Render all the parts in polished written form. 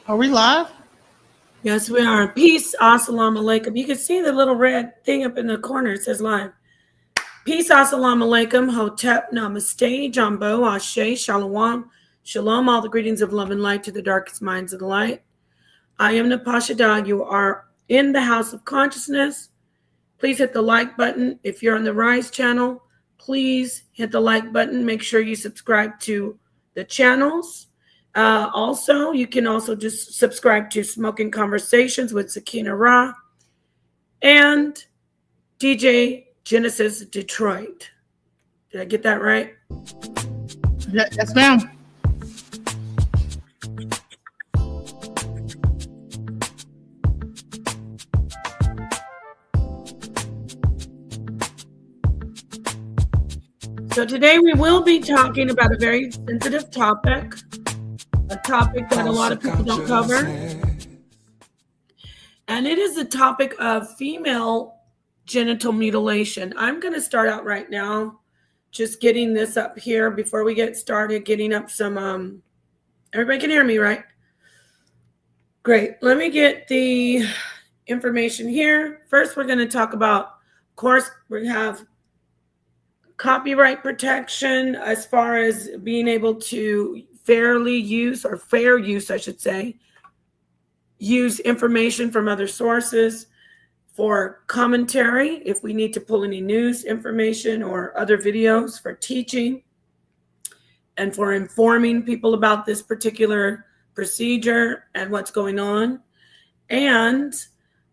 Are we live? Yes, we are. Peace, assalamu alaikum. You can see the little red thing up in the corner. It says live. Peace, assalamu alaikum. Hotep, namaste, jambo, ashe, shalom, shalom. All the greetings of love and light to the darkest minds of the light. I am Napashada. You are in the House of Consciousness. Please hit the like button. If you're on the Rise channel, please hit the like button. Make sure you subscribe to the channels. Also, you can also just subscribe to Smoking Conversations with Sakina Ra and DJ Genesis Detroit. Did I get that right? Yes, ma'am. So today we will be talking about a very sensitive topic, a topic that a lot of people don't cover. And it is the topic of female genital mutilation. I'm going to start out right now, just getting this up here before we get started, getting up some, everybody can hear me, right? Great. Let me get the information here. First, we're going to talk about, of course, we have copyright protection as far as being able to fairly use, or fair use, I should say, use information from other sources for commentary if we need to pull any news information or other videos for teaching and for informing people about this particular procedure and what's going on. And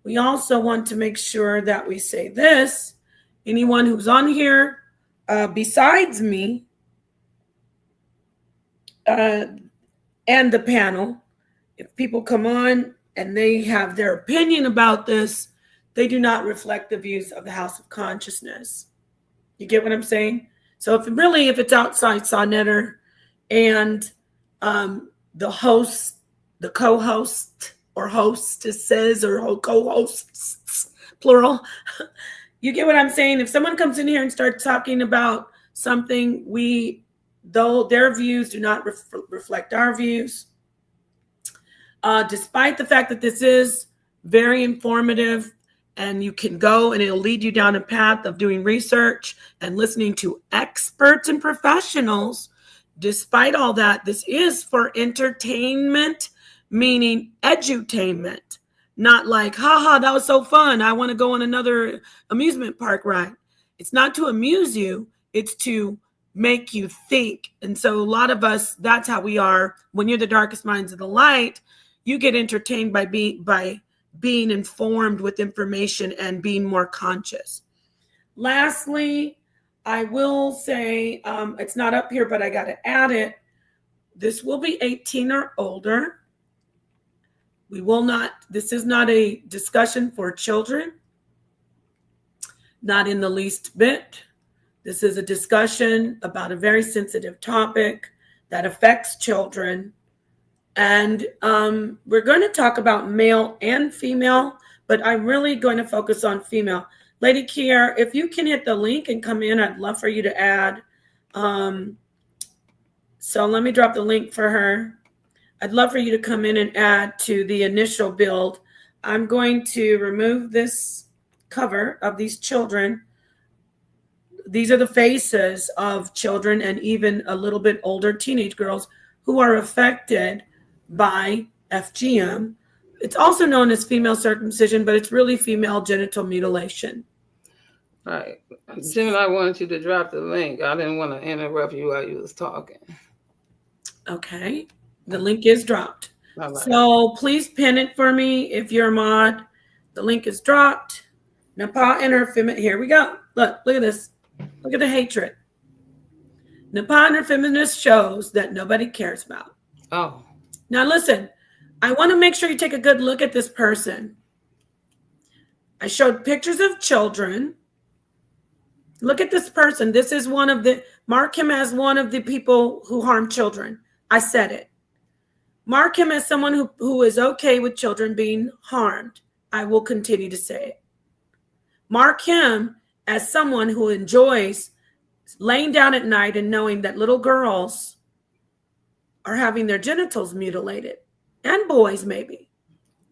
we also want to make sure that we say this: anyone who's on here besides me and the panel, if people come on and they have their opinion about this, they do not reflect the views of the House of Consciousness. You get what I'm saying? So if it's outside sa.neter and the host, the co-host or hostesses or co-hosts, plural, you get what I'm saying? If someone comes in here and starts talking about something, though their views do not reflect our views, despite the fact that this is very informative and you can go and it'll lead you down a path of doing research and listening to experts and professionals, despite all that, this is for entertainment, meaning edutainment. Not like, haha, that was so fun, I want to go on another amusement park ride. It's not to amuse you, it's to make you think. And so a lot of us, that's how we are. When you're the darkest minds of the light, you get entertained by being informed with information and being more conscious. Lastly, I will say, it's not up here, but I got to add it. This will be 18 or older. This is not a discussion for children, not in the least bit. This is a discussion about a very sensitive topic that affects children. And we're going to talk about male and female, but I'm really going to focus on female. Lady Kier, if you can hit the link and come in, I'd love for you to add. So let me drop the link for her. I'd love for you to come in and add to the initial build. I'm going to remove this cover of these children. These are the faces of children and even a little bit older teenage girls who are affected by FGM. It's also known as female circumcision, but it's really female genital mutilation. All right. Soon I wanted you to drop the link. I didn't want to interrupt you while you was talking. Okay. The link is dropped. Right. So please pin it for me if you're a mod. The link is dropped. Napa and her feminist. Here we go. Look at this. Look at the hatred. Napa and her feminist shows that nobody cares about. Oh. Now listen, I want to make sure you take a good look at this person. I showed pictures of children. Look at this person. This is mark him as one of the people who harm children. I said it. Mark him as someone who is okay with children being harmed. I will continue to say it. Mark him as someone who enjoys laying down at night and knowing that little girls are having their genitals mutilated. and boys maybe.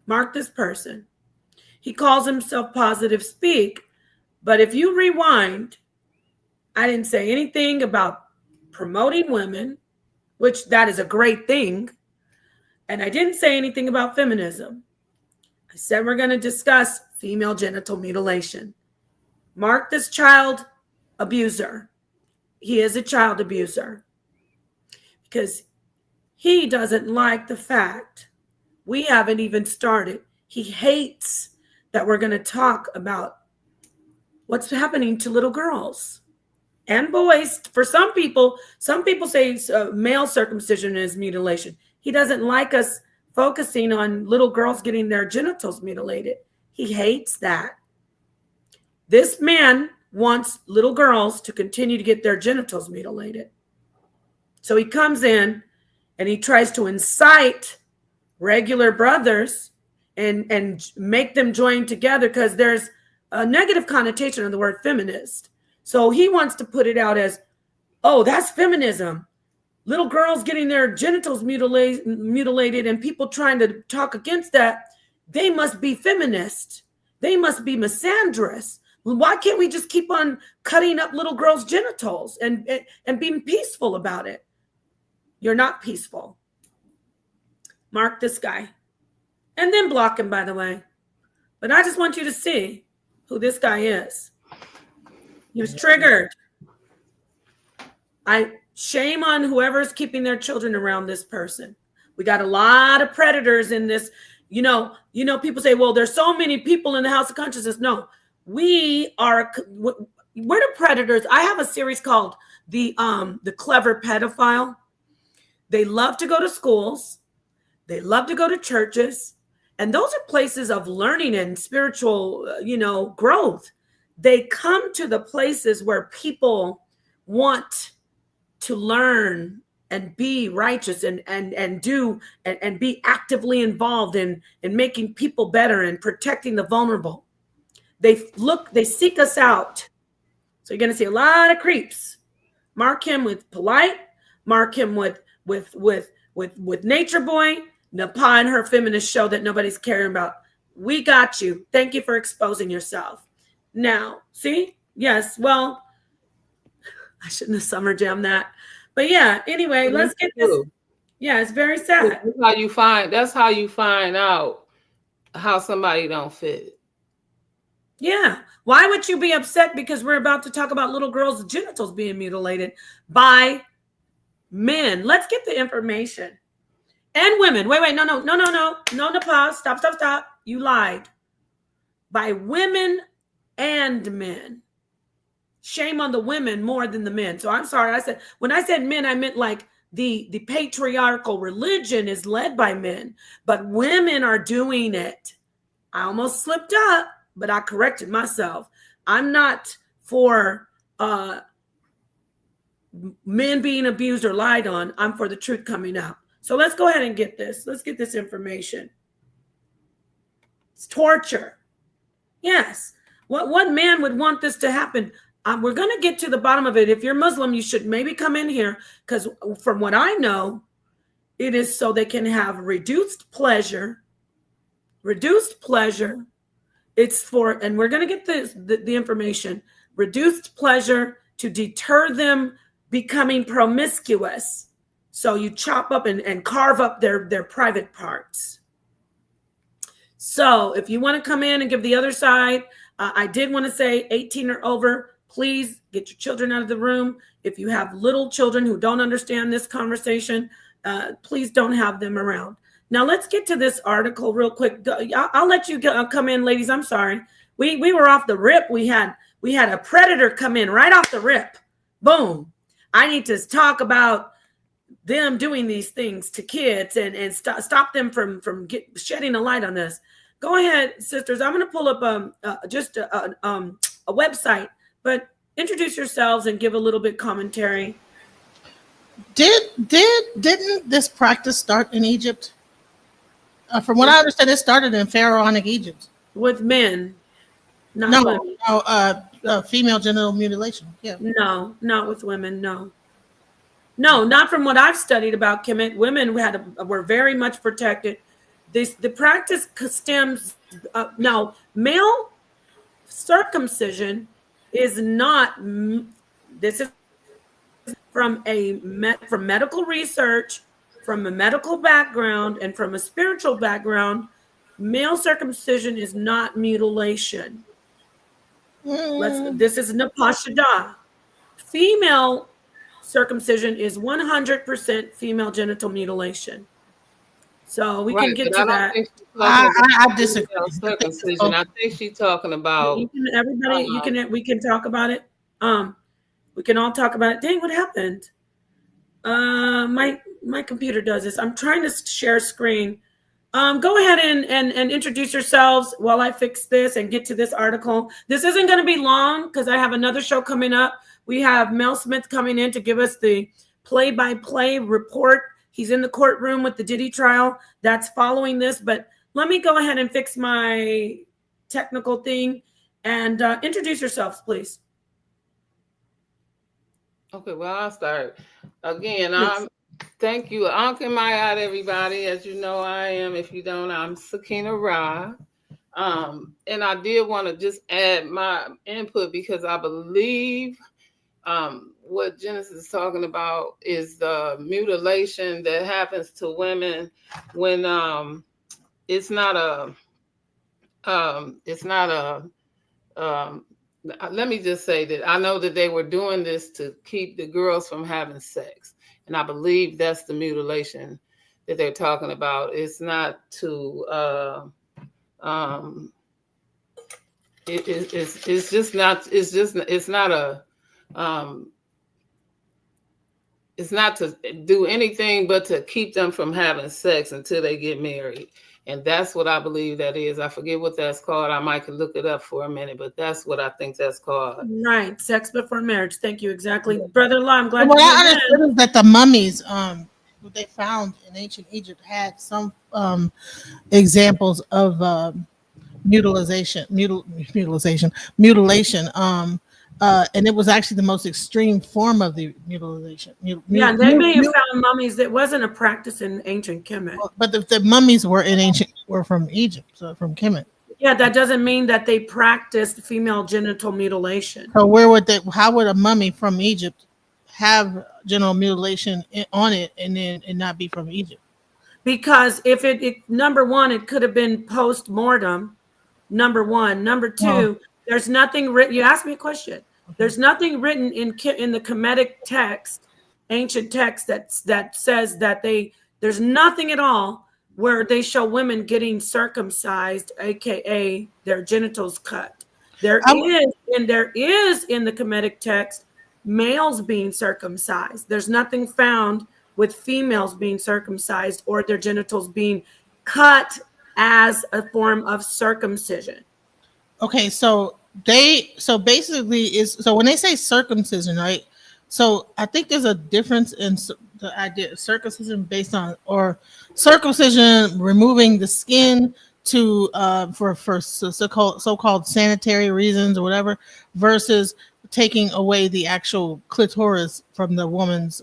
Mark this person. He calls himself Positive Speak, but if you rewind, I didn't say anything about promoting women, which that is a great thing. And I didn't say anything about feminism. I said we're going to discuss female genital mutilation. Mark this child abuser. He is a child abuser because he doesn't like the fact we haven't even started. He hates that we're going to talk about what's happening to little girls and boys. For some people say male circumcision is mutilation. He doesn't like us focusing on little girls getting their genitals mutilated. He hates that. This man wants little girls to continue to get their genitals mutilated. So he comes in and he tries to incite regular brothers and make them join together because there's a negative connotation of the word feminist. So he wants to put it out as, oh, that's feminism. Little girls getting their genitals mutilated and people trying to talk against that, they must be feminist. They must be misandrous. Why can't we just keep on cutting up little girls' genitals and being peaceful about it? You're not peaceful. Mark this guy. And then block him, by the way. But I just want you to see who this guy is. He was triggered. Shame on whoever's keeping their children around this person. We got a lot of predators in this. You know, people say, well, there's so many people in the house of consciousness. No, we're the predators. I have a series called the Clever Pedophile. They love to go to schools. They love to go to churches. And those are places of learning and spiritual, growth. They come to the places where people want to learn and be righteous and do and be actively involved in making people better and protecting the vulnerable. They seek us out. So you're going to see a lot of creeps. Mark him with polite. Mark him with nature boy. Napa and her feminist show that nobody's caring about. We got you. Thank you for exposing yourself. Now, see? Yes. Well, I shouldn't have summer jammed that. But yeah, anyway, let's get this. Yeah, it's very sad. That's how you find out how somebody don't fit. Yeah. Why would you be upset because we're about to talk about little girls' genitals being mutilated by men? Let's get the information. And women. Wait. No, Napa. Stop. You lied. By women and men. Shame on the women more than the men. So I'm sorry. When I said men, I meant like the patriarchal religion is led by men, but women are doing it. I almost slipped up, but I corrected myself. I'm not for men being abused or lied on. I'm for the truth coming out. So let's go ahead and get this. Let's get this information. It's torture. Yes. What man would want this to happen? We're going to get to the bottom of it. If you're Muslim, you should maybe come in here because from what I know, it is so they can have reduced pleasure. Reduced pleasure. It's for, and we're going to get the information, reduced pleasure to deter them becoming promiscuous. So you chop up and carve up their private parts. So if you want to come in and give the other side, I did want to say 18 or over, please get your children out of the room. If you have little children who don't understand this conversation, please don't have them around. Now let's get to this article real quick. I'll let you come in, ladies. I'm sorry. We were off the rip. We had a predator come in right off the rip. Boom. I need to talk about them doing these things to kids and stop them from shedding a light on this. Go ahead, sisters. I'm going to pull up just a website, but introduce yourselves and give a little bit commentary. Didn't this practice start in Egypt? From what I understand, it started in Pharaonic Egypt With men, not women. No, female genital mutilation. Yeah. No, not with women. No. No, not from what I've studied about Kemet. Women were very much protected. The practice stems. Now, male circumcision is not. This is from from medical research, from a medical background, and from a spiritual background. Male circumcision is not mutilation. This is Napashada. Female circumcision is 100% female genital mutilation. So we can get to that. I disagree. Circumcision. I think she's talking about. We can talk about it. We can all talk about it. Dang, what happened? My computer does this. I'm trying to share screen. Go ahead and introduce yourselves while I fix this and get to this article. This isn't going to be long because I have another show coming up. We have Mel Smith coming in to give us the play-by-play report. He's in the courtroom with the Diddy trial. That's following this. But let me go ahead and fix my technical thing and introduce yourselves, please. Okay, well, I'll start. Again, thank you. Anka Mayat, everybody. As you know, I am. If you don't, I'm Sakina Ra. And I did want to just add my input because I believe what Genesis is talking about is the mutilation that happens to women when it's not a let me just say that I know that they were doing this to keep the girls from having sex. And I believe that's the mutilation that they're talking about. It's not to, it's not to do anything but to keep them from having sex until they get married. And that's what I believe that is. I forget what that's called. I might could look it up for a minute, but that's what I think that's called. Right. Sex before marriage. Thank you. Exactly. Brother Law, I'm glad what I understood is that the mummies what they found in ancient Egypt had some examples of mutilation. And it was actually the most extreme form of the mutilation. They may have found mummies. That wasn't a practice in ancient Kemet. But the mummies were from Egypt, so from Kemet. Yeah, that doesn't mean that they practiced female genital mutilation. So how would a mummy from Egypt have genital mutilation on it and not be from Egypt? Because if number one, it could have been post-mortem. Number one. Number two, there's nothing written. You asked me a question. There's nothing written in the Kemetic text, ancient text that says that there's nothing at all where they show women getting circumcised, aka their genitals cut. There is in the Kemetic text males being circumcised. There's nothing found with females being circumcised or their genitals being cut as a form of circumcision. Okay, so basically when they say circumcision, right? So I think there's a difference in the idea of circumcision based on, or circumcision removing the skin to for so-called sanitary reasons or whatever, versus taking away the actual clitoris from the woman's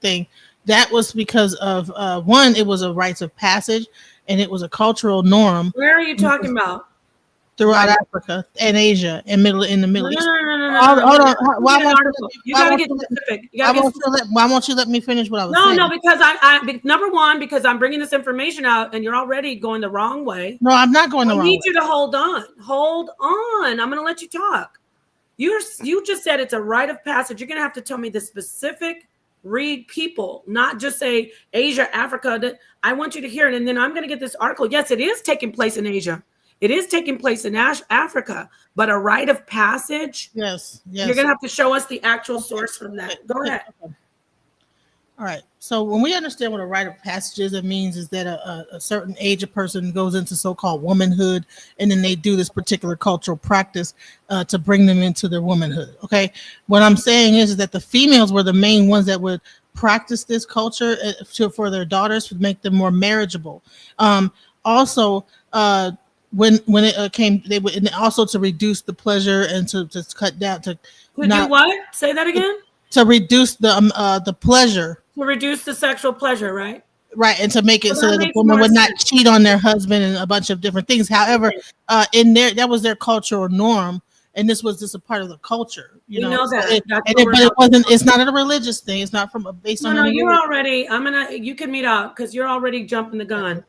thing. That was because of one, it was a rites of passage and it was a cultural norm. Where are you talking about? Throughout Africa and Asia and in the Middle East. No. Hold on. You gotta get specific. Why won't you let me finish what I was saying? No, because I number one, because I'm bringing this information out and you're already going the wrong way. No, I'm not going the wrong way. I need you to hold on. I'm going to let you talk. You just said it's a rite of passage. You're going to have to tell me the specific people, not just say Asia, Africa. I want you to hear it, and then I'm going to get this article. Yes, it is taking place in Asia. It is taking place in Africa, but a rite of passage. Yes. You're going to have to show us the actual source from that. Go ahead. Okay. All right. So when we understand what a rite of passage is, it means is that a certain age, a person goes into so-called womanhood, and then they do this particular cultural practice to bring them into their womanhood. Okay. What I'm saying is that the females were the main ones that would practice this culture for their daughters to make them more marriageable. Also, when it came, they would, and also to reduce the pleasure and to cut down to. Do what? Say that again. to reduce the pleasure. To reduce the sexual pleasure, right? Right, and to make it so that the makes woman more would not sense. cheat on their husband and a bunch of different things. However, in there, that was their cultural norm, and this was just a part of the culture. You We know know so that. but it wasn't. It's not a religious thing. It's not based on No, any you're religion. already. You can meet up because you're already jumping the gun.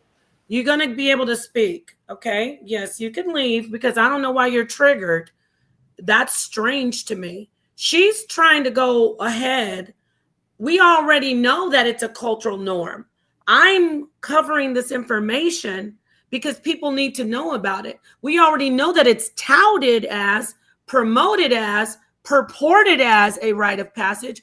You're gonna be able to speak, okay? Yes, you can leave because I don't know why you're triggered. That's strange to me. She's trying to go ahead. We already know that it's a cultural norm. I'm covering this information because people need to know about it. We already know that it's touted as, promoted as, purported as a rite of passage,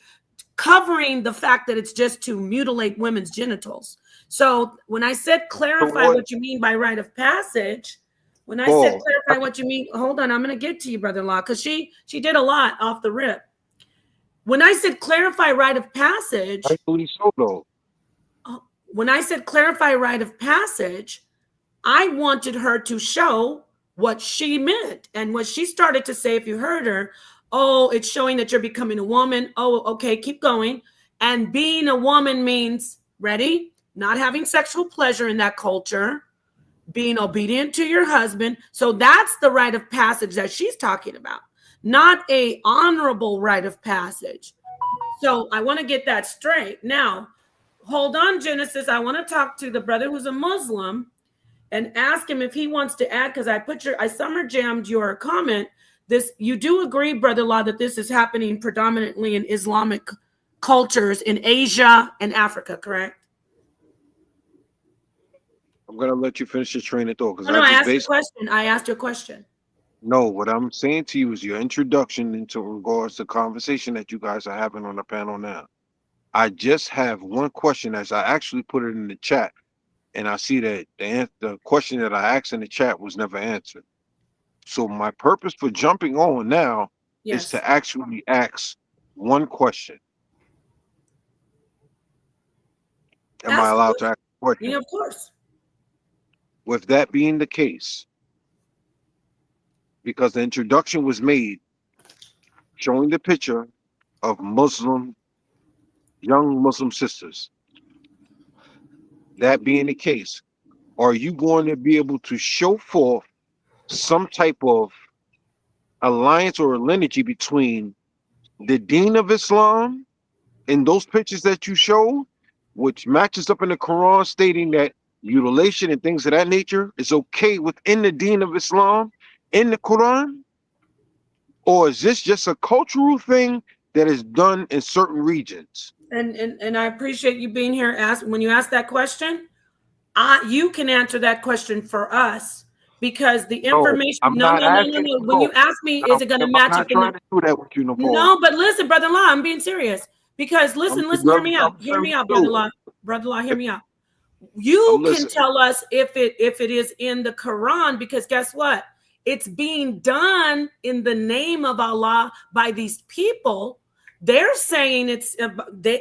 covering the fact that it's just to mutilate women's genitals. So when I said clarify what you mean by rite of passage, when I said clarify what you mean, hold on, I'm going to get to you, brother-in-law, because she did a lot off the rip. When I said clarify rite of passage, when I said clarify rite of passage, I wanted her to show what she meant. And what she started to say, if you heard her, oh, it's showing that you're becoming a woman. Oh, okay, keep going. And being a woman means, ready? Not having sexual pleasure in that culture, being obedient to your husband. So that's the rite of passage that she's talking about, not a honorable rite of passage. So I want to get that straight. Now, hold on, Genesis. I want to talk to the brother who's a Muslim and ask him if he wants to add, because I summer jammed your comment. You do agree, brother-in-law, that this is happening predominantly in Islamic cultures in Asia and Africa, correct? I'm gonna let you finish your train of thought because I asked you a question. I asked you a question. No, what I'm saying to you is your introduction into regards to conversation that you guys are having on the panel now. I just have one question as I actually put it in the chat, and I see that the question that I asked in the chat was never answered. So my purpose for jumping on now is to actually ask one question. Am I allowed to ask a question? Yeah, of course. With that being the case, because the introduction was made showing the picture of young Muslim sisters. That being the case, are you going to be able to show forth some type of alliance or lineage between the Deen of Islam and those pictures that you show, which matches up in the Quran stating that mutilation and things of that nature is okay within the Deen of Islam in the Quran? Or is this just a cultural thing that is done in certain regions? And I appreciate you being here. When you ask that question, you can answer that question for us because the information. No. When you ask me, is it going to match up? I'm not trying to do that with you, No, but listen, brother-in-law, I'm being serious because listen, hear me out, brother-in-law, hear me out. You can tell us if it is in the Quran because guess what? It's being done in the name of Allah by these people. They're saying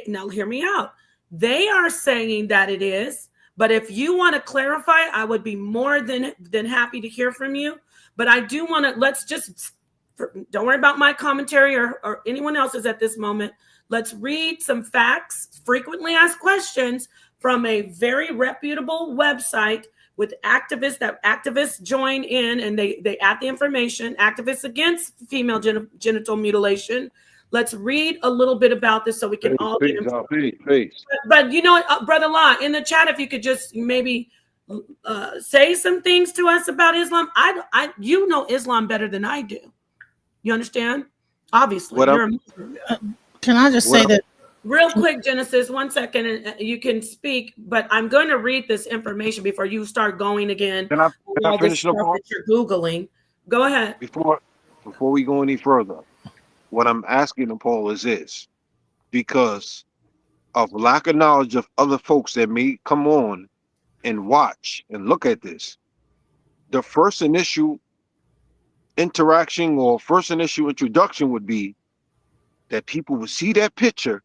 now hear me out. They are saying that it is, but if you want to clarify, I would be more than happy to hear from you. But I do want to, don't worry about my commentary or anyone else's at this moment. Let's read some facts, frequently asked questions from a very reputable website with activists activists join in and they add the information, activists against female genital mutilation. Let's read a little bit about this so we can all get informed. But you know what, brother-in-law, in the chat, if you could just maybe say some things to us about Islam. You know Islam better than I do. You understand? Obviously. Can I just say that? Real quick, Genesis, 1 second, and you can speak, but I'm going to read this information before you start going again. Can I finish the that you're Googling. Go ahead. Before we go any further, what I'm asking Paul is this, because of lack of knowledge of other folks that may come on and watch and look at this, the first initial interaction or first initial introduction would be that people would see that picture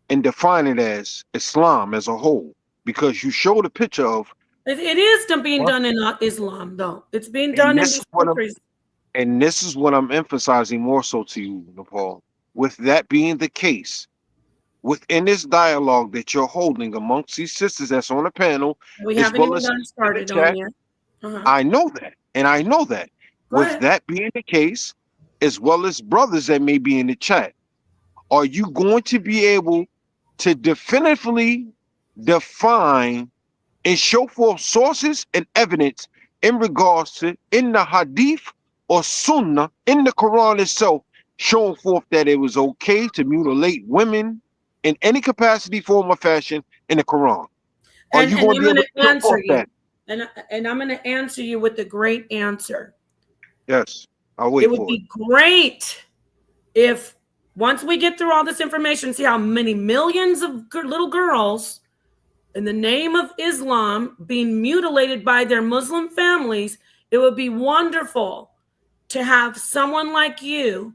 and define it as Islam as a whole, because you showed a picture of it is being done in Islam, though. It's being done in these countries. And this is what I'm emphasizing more so to you, Nepal. with that being the case, within this dialogue that you're holding amongst these sisters that's on the panel, We as haven't well even as gotten in the started on chat, yet. Uh-huh. I know that. And I know that. Go With ahead. that being the case, as well as brothers that may be in the chat, are you going to be able to definitively define and show forth sources and evidence in regards to in the hadith or sunnah in the Quran itself, showing forth that it was okay to mutilate women in any capacity, form, or fashion in the Quran? Are And you going to I'm be able going to to show answer forth you. that? And I'm going to answer you with a great answer. Yes, I'll wait It would for it. be great if once we get through all this information, see how many millions of little girls in the name of Islam being mutilated by their Muslim families, it would be wonderful to have someone like you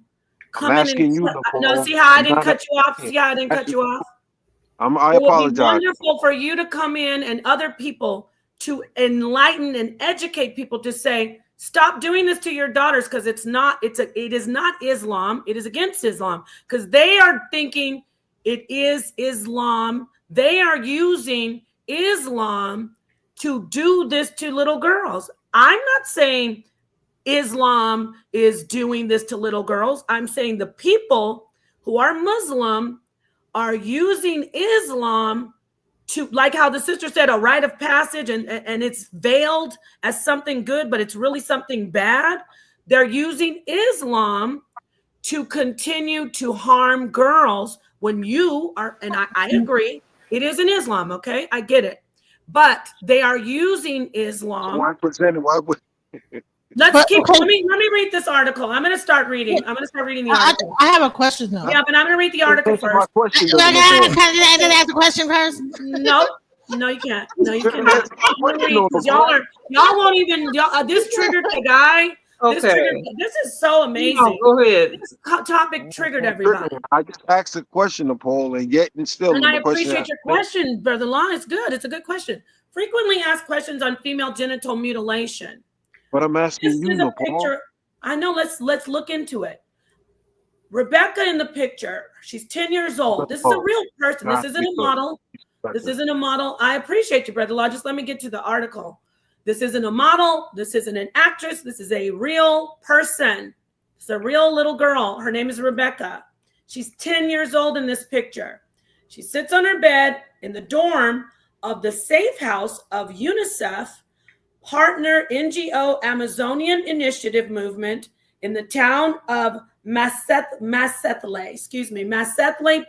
come I'm in and asking you, Nicole. no, see how I I'm didn't not cut you off? asking. See how I didn't cut you off? I It would be apologize. wonderful for you to come in and other people to enlighten and educate people to say, stop doing this to your daughters because it is not Islam. It is against Islam because they are thinking it is Islam. They are using Islam to do this to little girls. I'm not saying Islam is doing this to little girls. I'm saying the people who are Muslim are using Islam to, like how the sister said, a rite of passage, and it's veiled as something good, but it's really something bad. They're using Islam to continue to harm girls when you are, and I agree, it is in Islam, okay? I get it. But they are using Islam. Why present it? Why would Let me read this article. I'm going to start reading. I'm going to start reading the article. I have a question though. Yeah, but I'm going to read the article first. my question? Can I ask a question first? No, you can't. No, you cannot. Y'all won't even. This triggered the guy. Okay. This is so amazing. No, go ahead. This topic triggered everybody. I just asked a question, Paul, and yet and still. And I appreciate your question, Brother Law. It's good. It's a good question. Frequently asked questions on female genital mutilation. But I'm asking This is a picture. I know. Let's look into it. Rebecca in the picture. She's 10 years old. This is a real person. This isn't a model. This isn't a model. I appreciate you, Brother Law. Just let me get to the article. This isn't a model. This isn't an actress. This is a real person. It's a real little girl. Her name is Rebecca. She's 10 years old in this picture. She sits on her bed in the dorm of the safe house of UNICEF partner NGO Amazonian Initiative Movement in the town of Masetle,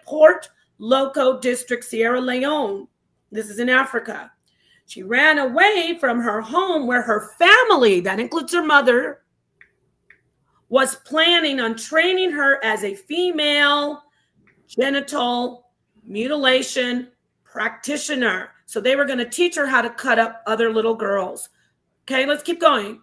Port Loco District, Sierra Leone. This is in Africa. She ran away from her home where her family, that includes her mother, was planning on training her as a female genital mutilation practitioner. So they were going to teach her how to cut up other little girls. Okay, let's keep going.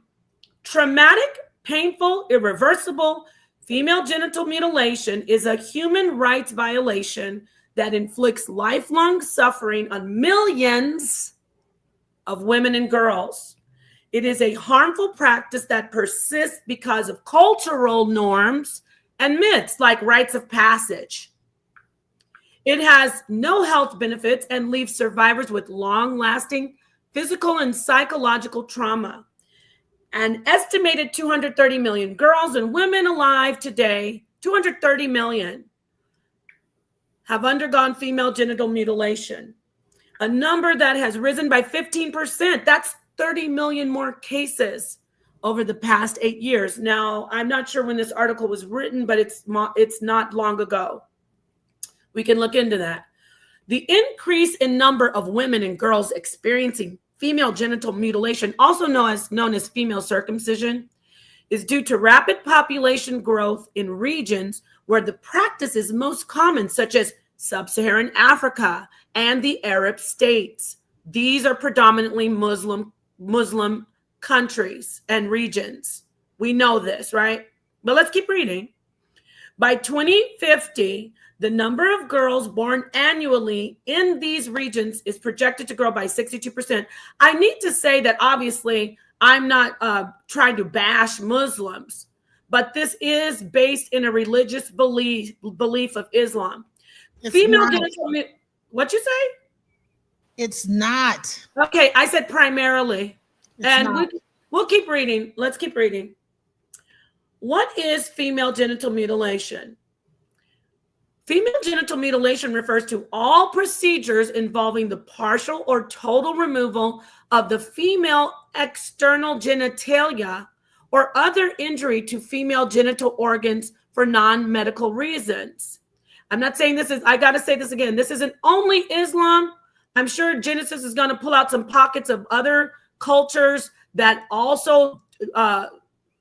Traumatic, painful, irreversible female genital mutilation is a human rights violation that inflicts lifelong suffering on millions of women and girls. It is a harmful practice that persists because of cultural norms and myths like rites of passage. It has no health benefits and leaves survivors with long-lasting physical and psychological trauma. An estimated 230 million girls and women alive today, 230 million, have undergone female genital mutilation, a number that has risen by 15%. That's 30 million more cases over the past 8 years. Now, I'm not sure when this article was written, but it's not long ago. We can look into that. The increase in number of women and girls experiencing female genital mutilation, also known as female circumcision, is due to rapid population growth in regions where the practice is most common, such as sub-Saharan Africa and the Arab states. These are predominantly Muslim countries and regions. We know this, right? But let's keep reading. By 2050, the number of girls born annually in these regions is projected to grow by 62%. I need to say that obviously I'm not trying to bash Muslims, but this is based in a religious belief of Islam. It's Female not. genital what you say? It's not. Okay, I said primarily. It's And not. we'll keep reading. Let's keep reading. What is female genital mutilation? Female genital mutilation refers to all procedures involving the partial or total removal of the female external genitalia or other injury to female genital organs for non-medical reasons. I'm not saying this is, I got to say this again, this isn't only Islam. I'm sure Genesis is going to pull out some pockets of other cultures that also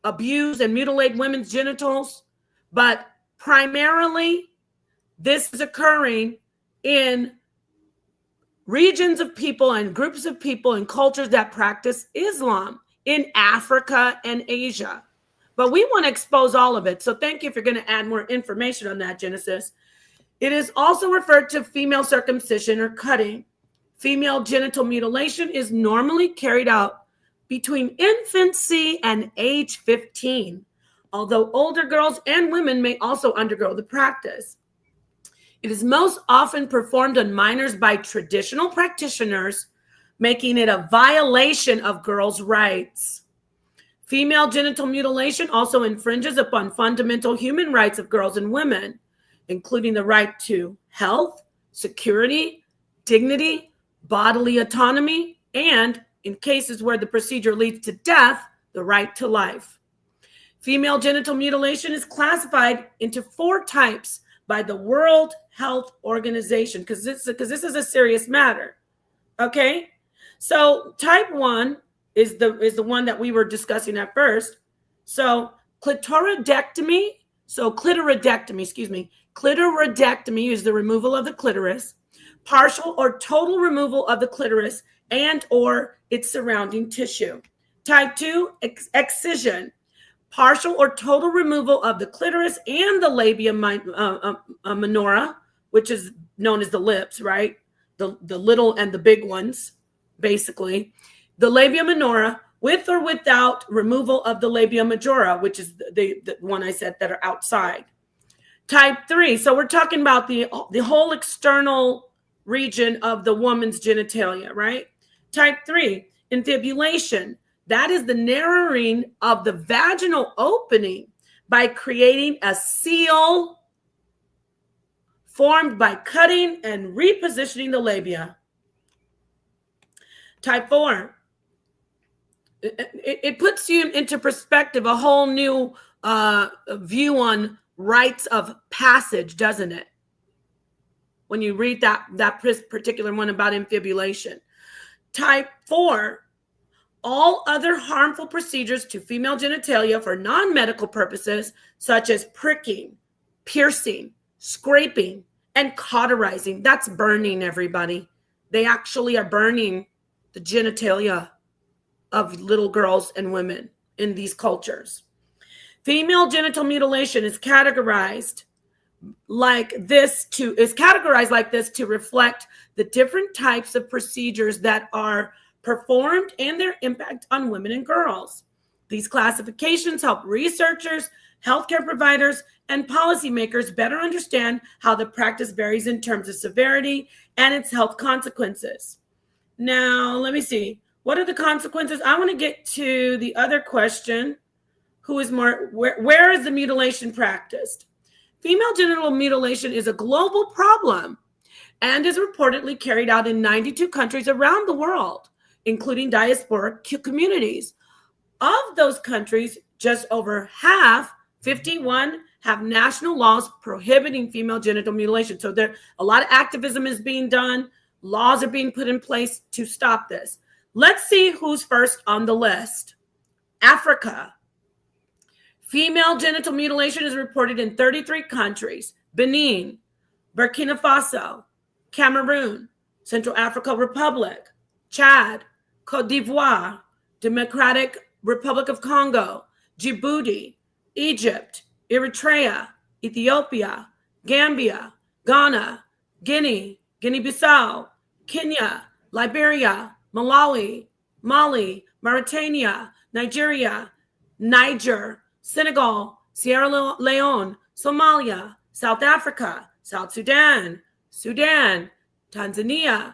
abuse and mutilate women's genitals, but primarily this is occurring in regions of people and groups of people and cultures that practice Islam in Africa and Asia. But we want to expose all of it. So thank you if you're going to add more information on that, Genesis. It is also referred to female circumcision or cutting. Female genital mutilation is normally carried out between infancy and age 15, although older girls and women may also undergo the practice. It is most often performed on minors by traditional practitioners, making it a violation of girls' rights. Female genital mutilation also infringes upon fundamental human rights of girls and women, including the right to health, security, dignity, bodily autonomy, and, in cases where the procedure leads to death, the right to life. Female genital mutilation is classified into 4 types by the World Health Organization, because this is a serious matter. Okay, so type 1 is the one that we were discussing at first. So clitoridectomy is the removal of the clitoris, partial or total removal of the clitoris and or its surrounding tissue. Type 2, excision, partial or total removal of the clitoris and the labia minora, which is known as the lips, right? The little and the big ones, basically. The labia minora with or without removal of the labia majora, which is the one I said that are outside. Type 3, so we're talking about the whole external region of the woman's genitalia, right? Type 3, infibulation. That is the narrowing of the vaginal opening by creating a seal formed by cutting and repositioning the labia. Type 4, it puts you into perspective, a whole new view on rites of passage, doesn't it? When you read that particular one about infibulation. Type 4, all other harmful procedures to female genitalia for non-medical purposes, such as pricking, piercing, scraping, and cauterizing. That's burning, everybody. They actually are burning the genitalia of little girls and women in these cultures. Female genital mutilation is categorized like this to reflect the different types of procedures that are performed and their impact on women and girls. These classifications help researchers, healthcare providers, and policymakers better understand how the practice varies in terms of severity and its health consequences. Now, let me see. What are the consequences? I want to get to the other question. Where is the mutilation practiced? Female genital mutilation is a global problem and is reportedly carried out in 92 countries around the world, including diasporic communities. Of those countries, just over half, 51, have national laws prohibiting female genital mutilation. So a lot of activism is being done. Laws are being put in place to stop this. Let's see who's first on the list. Africa. Female genital mutilation is reported in 33 countries: Benin, Burkina Faso, Cameroon, Central African Republic, Chad, Cote d'Ivoire, Democratic Republic of Congo, Djibouti, Egypt, Eritrea, Ethiopia, Gambia, Ghana, Guinea, Guinea-Bissau, Kenya, Liberia, Malawi, Mali, Mauritania, Nigeria, Niger, Senegal, Sierra Leone, Somalia, South Africa, South Sudan, Tanzania,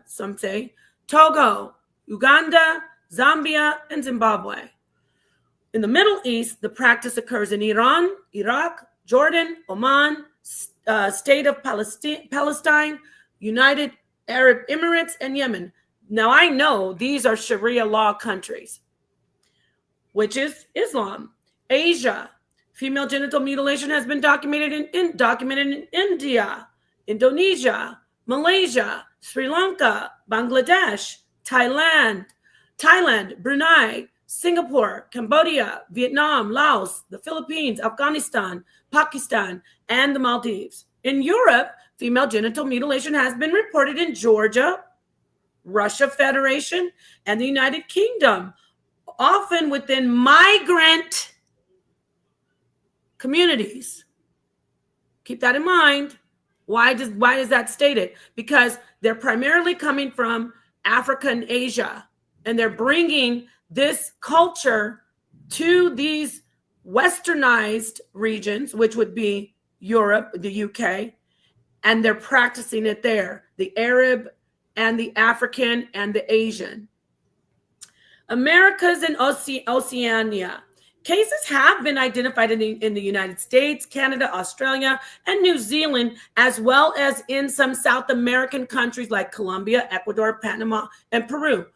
some say, Togo, Uganda, Zambia, and Zimbabwe. In the Middle East, the practice occurs in Iran, Iraq, Jordan, Oman, State of Palestine, United Arab Emirates, and Yemen. Now, I know these are Sharia law countries, which is Islam. Asia, female genital mutilation has been documented in India, Indonesia, Malaysia, Sri Lanka, Bangladesh, Thailand, Brunei, Singapore, Cambodia, Vietnam, Laos, the Philippines, Afghanistan, Pakistan, and the Maldives. In Europe, female genital mutilation has been reported in Georgia, Russia Federation, and the United Kingdom, often within migrant communities. Keep that in mind. Why is that stated? Because they're primarily coming from Africa and Asia, and they're bringing this culture to these westernized regions, which would be Europe, the UK, and they're practicing it there, the Arab and the African and the Asian. Americas and Oceania. Cases have been identified in the United States, Canada, Australia, and New Zealand, as well as in some South American countries like Colombia, Ecuador, Panama, and Peru.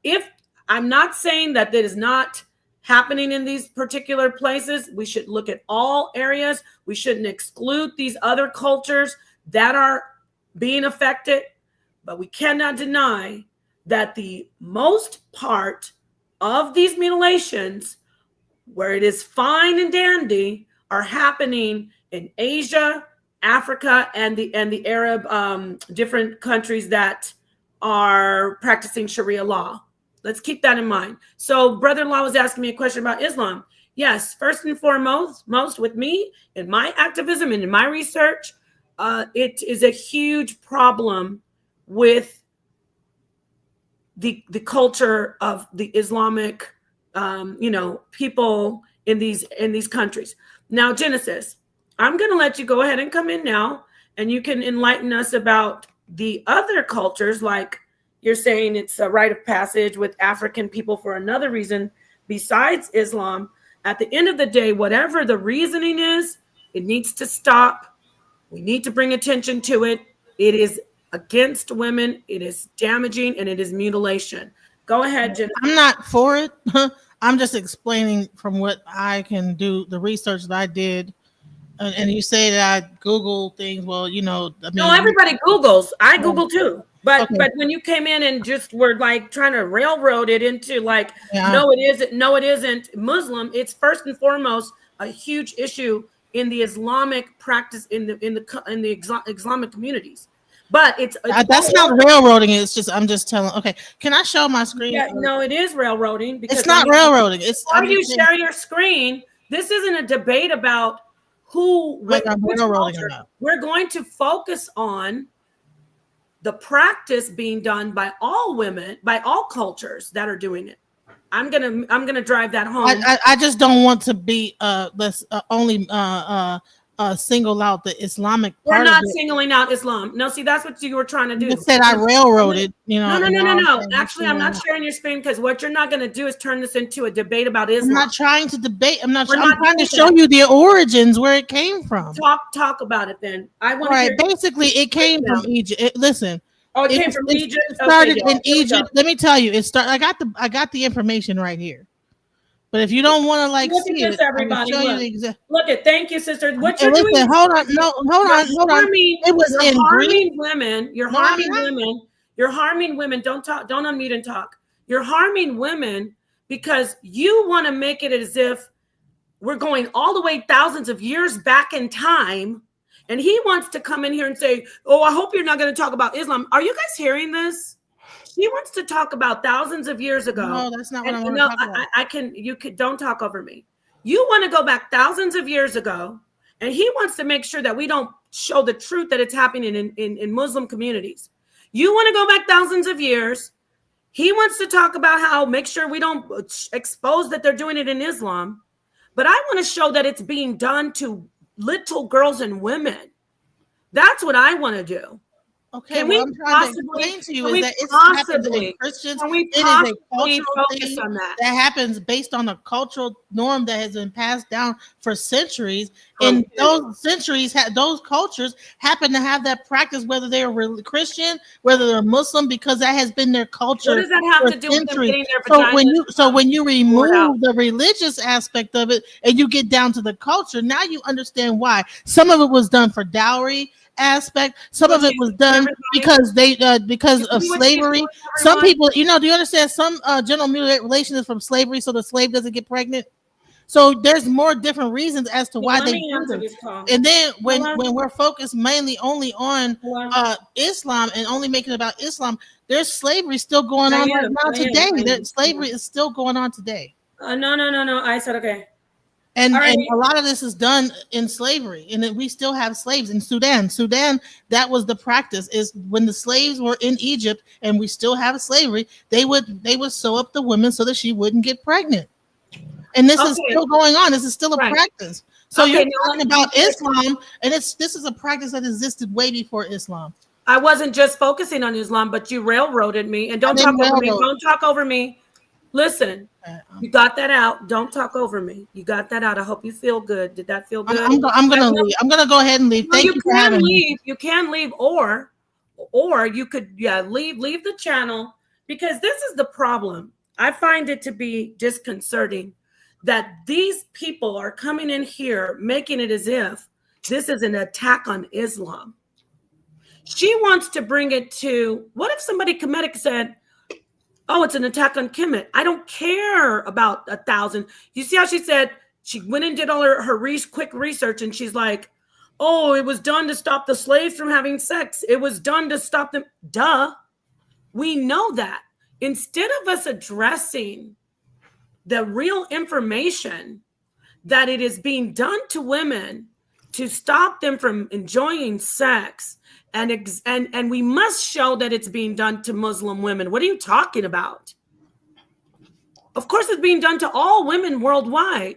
If I'm not saying that is not happening in these particular places, we should look at all areas. We shouldn't exclude these other cultures that are being affected, but we cannot deny that the most part of these mutilations, where it is fine and dandy, are happening in Asia, Africa, and the Arab different countries that are practicing Sharia law. Let's keep that in mind. So brother-in-law was asking me a question about Islam. Yes, first and foremost, with me, in my activism and in my research, it is a huge problem with the culture of the Islamic people in these countries. Now, Genesis, I'm going to let you go ahead and come in now, and you can enlighten us about the other cultures. Like you're saying, it's a rite of passage with African people for another reason besides Islam. At the end of the day, whatever the reasoning is, it needs to stop. We need to bring attention to it. It is against women. It is damaging, and it is mutilation. Go ahead, Jen. I'm not for it. I'm just explaining from what I can do, the research that I did. And you say that I Google things. Well, no, everybody Googles. I Google too. But when you came in and just were like trying to railroad it into like, no, it isn't Muslim. It's first and foremost a huge issue in the Islamic practice in the Islamic communities. But it's that's not railroading. It's just I'm just telling. Okay, can I show my screen? Yeah, no, it is railroading. Because it's not railroading. It's how you share your screen. This isn't a debate about which culture. We're going to focus on the practice being done by all women, by all cultures that are doing it. I'm gonna drive that home. I just don't want to be only single out the Islamic part. We're not singling out Islam. No, see, that's what you were trying to do. You said I railroaded, No. Actually, I'm not sharing your screen because what you're not going to do is turn this into a debate about Islam. I'm not trying to debate. I'm trying to show you the origins, where it came from. Talk about it then. I want to basically, it came from Egypt. Listen. Oh, it came from Egypt. It started in Egypt. Let me tell you, it started. I got the information right here. But if you don't want to look see at this, it, everybody, look at. Thank you, sister. What you're doing? Hold on. It was harming women. You're harming women. You're harming women. Don't talk. Don't unmute and talk. You're harming women because you want to make it as if we're going all the way thousands of years back in time. And he wants to come in here and say, "Oh, I hope you're not going to talk about Islam." Are you guys hearing this? He wants to talk about thousands of years ago. No, that's not what I want to talk about. You don't talk over me. You want to go back thousands of years ago, and he wants to make sure that we don't show the truth that it's happening in Muslim communities. You want to go back thousands of years, He wants to talk about how make sure we don't expose that they're doing it in Islam. But I want to show that it's being done to little girls and women. That's what I want to do. Okay, what I'm trying to explain to you is that it happens in Christians. It is a cultural thing that happens based on a cultural norm that has been passed down for centuries. And those centuries, those cultures happen to have that practice, whether they're Christian, whether they're Muslim, because that has been their culture. What does that have to do with them getting their vaginas? So when you remove the religious aspect of it and you get down to the culture, now you understand why. Some of it was done for dowry aspect. Some of it was done because of slavery. Some people, do you understand? Some genital mutilation is from slavery, so the slave doesn't get pregnant. So there's more different reasons as to why they do them. And then when we're focused mainly only on Islam and only making it about Islam, there's slavery still going on right now today. Slavery is still going on today. No. I said okay. And a lot of this is done in slavery, and we still have slaves in Sudan. That was the practice, is when the slaves were in Egypt and we still have slavery, they would sew up the women so that she wouldn't get pregnant. And this is still going on. This is still a practice. So you're talking about Islam, and this is a practice that existed way before Islam. I wasn't just focusing on Islam, but you railroaded me. And don't talk over me. Don't talk over me. Listen, you got that out. Don't talk over me. You got that out. I hope you feel good. Did that feel good? I'm going to leave. I'm going to go ahead and leave. Thank you for having me. You can leave, or you could leave the channel, because this is the problem. I find it to be disconcerting that these people are coming in here making it as if this is an attack on Islam. She wants to bring it to, what if somebody Kemetic said, oh, it's an attack on Kemet. I don't care about 1,000. You see how she said she went and did all her quick research, and she's like, oh, it was done to stop the slaves from having sex. It was done to stop them. Duh. We know that. Instead of us addressing the real information that it is being done to women to stop them from enjoying sex, and we must show that it's being done to Muslim women. What are you talking about? Of course, it's being done to all women worldwide.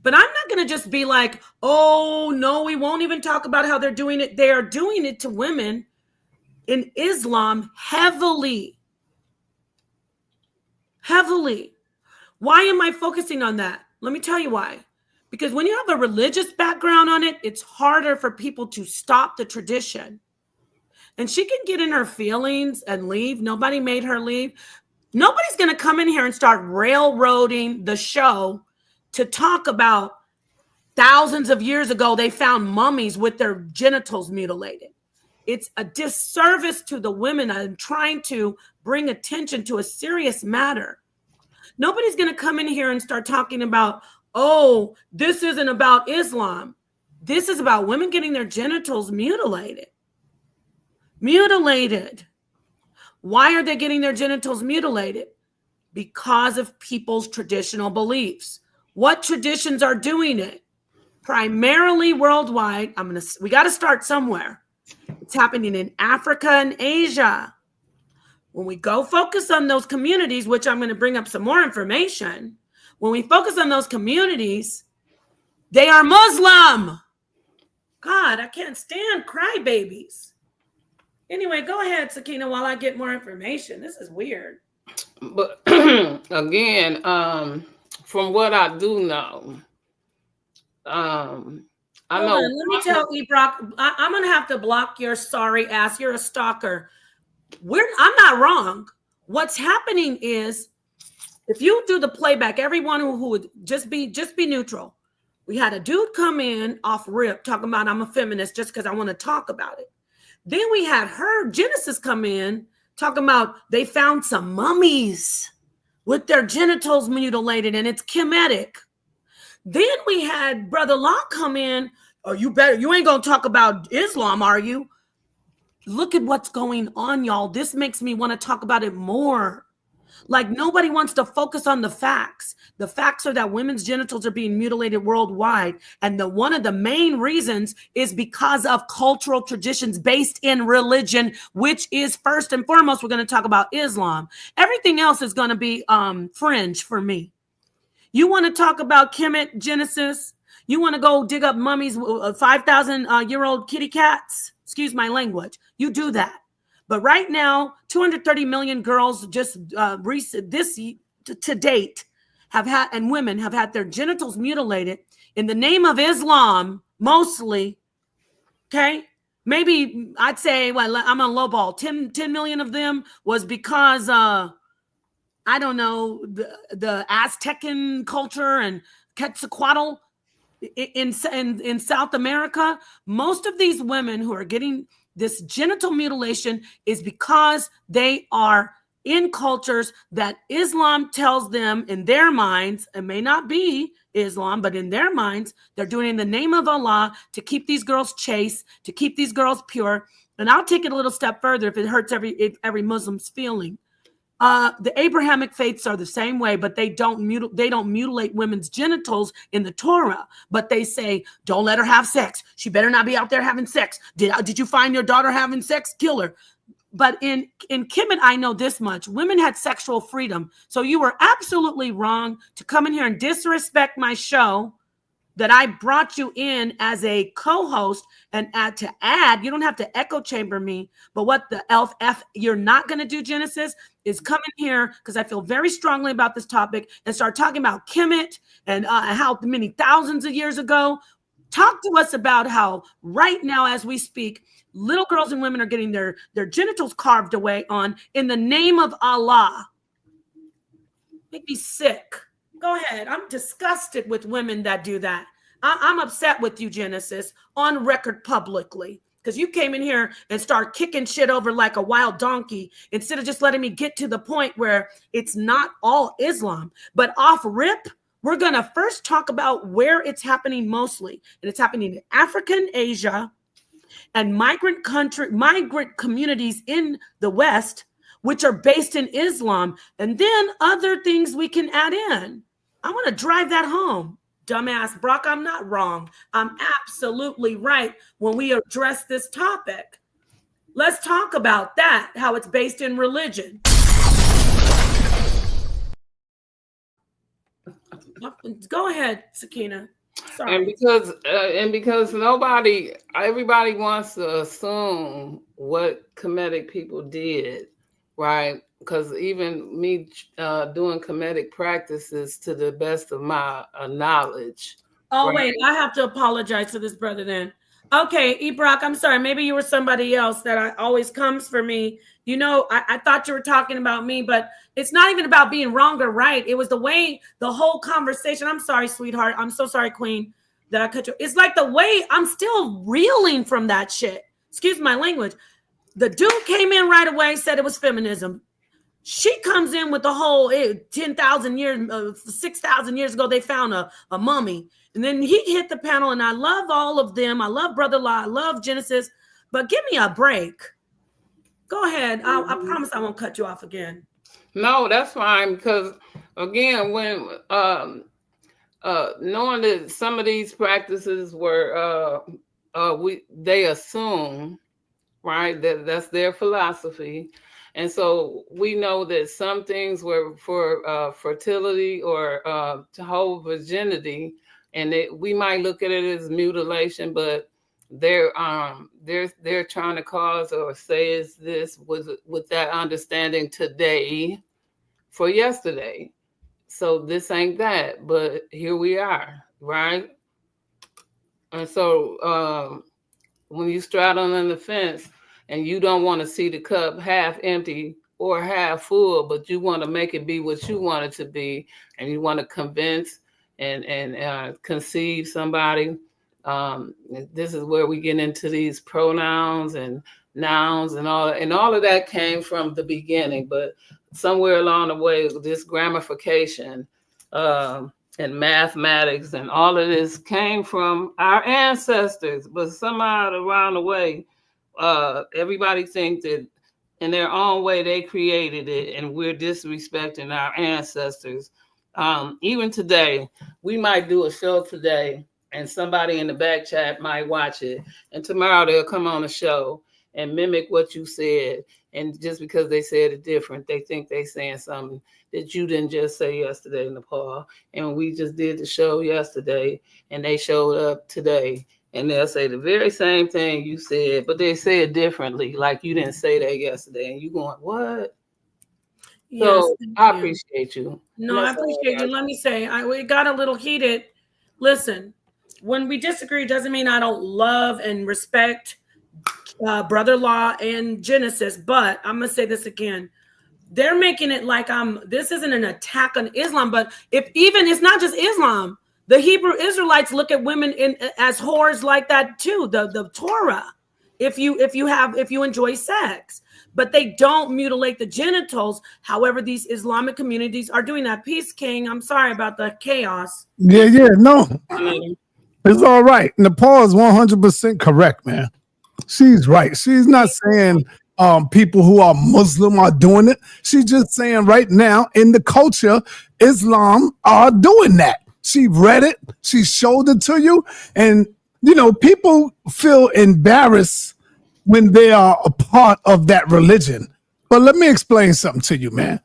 But I'm not going to just be like, oh, no, we won't even talk about how they're doing it. They are doing it to women in Islam heavily. Heavily. Why am I focusing on that? Let me tell you why. Because when you have a religious background on it, it's harder for people to stop the tradition. And she can get in her feelings and leave. Nobody made her leave. Nobody's going to come in here and start railroading the show to talk about thousands of years ago they found mummies with their genitals mutilated. It's a disservice to the women. I'm trying to bring attention to a serious matter. Nobody's going to come in here and start talking about, oh, this isn't about Islam. This is about women getting their genitals mutilated. Mutilated. Why are they getting their genitals mutilated? Because of people's traditional beliefs. What traditions are doing it? Primarily worldwide. We got to start somewhere. It's happening in Africa and Asia. When we go focus on those communities, which I'm going to bring up some more information. When we focus on those communities, they are Muslim. God, I can't stand crybabies. Anyway, go ahead, Sakina, while I get more information. This is weird. But again, from what I do know, I know. Let me tell you, Brock, I'm going to have to block your sorry ass. You're a stalker. I'm not wrong. What's happening is, if you do the playback, everyone who would just be neutral. We had a dude come in off rip talking about I'm a feminist just because I want to talk about it. Then we had her, Genesis, come in talking about they found some mummies with their genitals mutilated and it's Kemetic. Then we had Brother Locke come in. Oh, you ain't going to talk about Islam, are you? Look at what's going on, y'all. This makes me want to talk about it more. Like nobody wants to focus on the facts. The facts are that women's genitals are being mutilated worldwide. And one of the main reasons is because of cultural traditions based in religion, which is first and foremost, we're going to talk about Islam. Everything else is going to be fringe for me. You want to talk about Kemet Genesis? You want to go dig up mummies, 5,000-year-old kitty cats? Excuse my language. You do that. But right now, 230 million girls just to date have had, and women have had their genitals mutilated in the name of Islam, mostly. Okay, maybe I'd say, well, I'm on lowball. 10 million of them was because I don't know, the Aztecan culture and Quetzalcoatl in South America. Most of these women who are getting this genital mutilation is because they are in cultures that Islam tells them in their minds, it may not be Islam, but in their minds, they're doing it in the name of Allah to keep these girls chaste, to keep these girls pure. And I'll take it a little step further if it hurts every Muslim's feeling. The Abrahamic faiths are the same way, but they don't mutilate women's genitals in the Torah. But they say, don't let her have sex. She better not be out there having sex. Did you find your daughter having sex? Kill her. But in Kemet, I know this much. Women had sexual freedom. So you were absolutely wrong to come in here and disrespect my show that I brought you in as a co-host and to add, you don't have to echo chamber me, but what the F you're not going to do, Genesis, is come in here because I feel very strongly about this topic and start talking about Kemet and how many thousands of years ago. Talk to us about how right now, as we speak, little girls and women are getting their genitals carved away on in the name of Allah. Make me sick. Go ahead. I'm disgusted with women that do that. I'm upset with you, Genesis, on record publicly, because you came in here and start kicking shit over like a wild donkey instead of just letting me get to the point where it's not all Islam. But off rip, we're going to first talk about where it's happening mostly. And it's happening in Africa and Asia and migrant communities in the West, which are based in Islam. And then other things we can add in. I want to drive that home. Dumbass Brock, I'm not wrong. I'm absolutely right when we address this topic. Let's talk about that, how it's based in religion. Go ahead, Sakina. Sorry. And because everybody wants to assume what Kemetic people did, right? Because even me doing Kemetic practices to the best of my knowledge. Oh, right? Wait, I have to apologize to this brother then. Okay, Ibrak, I'm sorry. Maybe you were somebody else that always comes for me. You know, I thought you were talking about me, but it's not even about being wrong or right. It was the way the whole conversation. I'm sorry, sweetheart. I'm so sorry, Queen, that I cut you. It's like the way I'm still reeling from that shit. Excuse my language. The dude came in right away, said it was feminism. She comes in with the whole 10,000 years, 6,000 years ago, they found a mummy. And then he hit the panel, and I love all of them. I love Brother Law. I love Genesis. But give me a break. Go ahead. I promise I won't cut you off again. No, that's fine. Because, again, when knowing that some of these practices were, they assume, right, that's their philosophy. And so we know that some things were for fertility or to hold virginity, and we might look at it as mutilation, but they're trying to cause or say is this with that understanding today for yesterday. So this ain't that, but here we are, right? And so when you straddle on the fence, and you don't want to see the cup half empty or half full, but you want to make it be what you want it to be, and you want to convince and conceive somebody. This is where we get into these pronouns and nouns and all of that came from the beginning, but somewhere along the way, this grammarification and mathematics and all of this came from our ancestors, but somehow around the way, everybody thinks that in their own way. They created it, and we're disrespecting our ancestors. Even today, we might do a show today, and somebody in the back chat might watch it, and tomorrow they'll come on a show and mimic what you said. And just because they said it different, they think they're saying something that you didn't just say yesterday, Nepal. And we just did the show yesterday, and they showed up today, and they'll say the very same thing you said, but they say it differently, like you didn't say that yesterday. And you going, what? Yes, so I appreciate you. No, I appreciate you. Let me say, we got a little heated. Listen, when we disagree, doesn't mean I don't love and respect Brother Law and Genesis, but I'm gonna say this again. They're making it like this isn't an attack on Islam, but it's not just Islam. The Hebrew Israelites look at women as whores like that too. The Torah, if you enjoy sex, but they don't mutilate the genitals. However, these Islamic communities are doing that. Peace, King. I'm sorry about the chaos. Yeah, no, it's all right. Nepal is 100% correct, man. She's right. She's not saying people who are Muslim are doing it. She's just saying right now in the culture, Islam are doing that. She read it. She showed it to you. And, people feel embarrassed when they are a part of that religion. But let me explain something to you, man.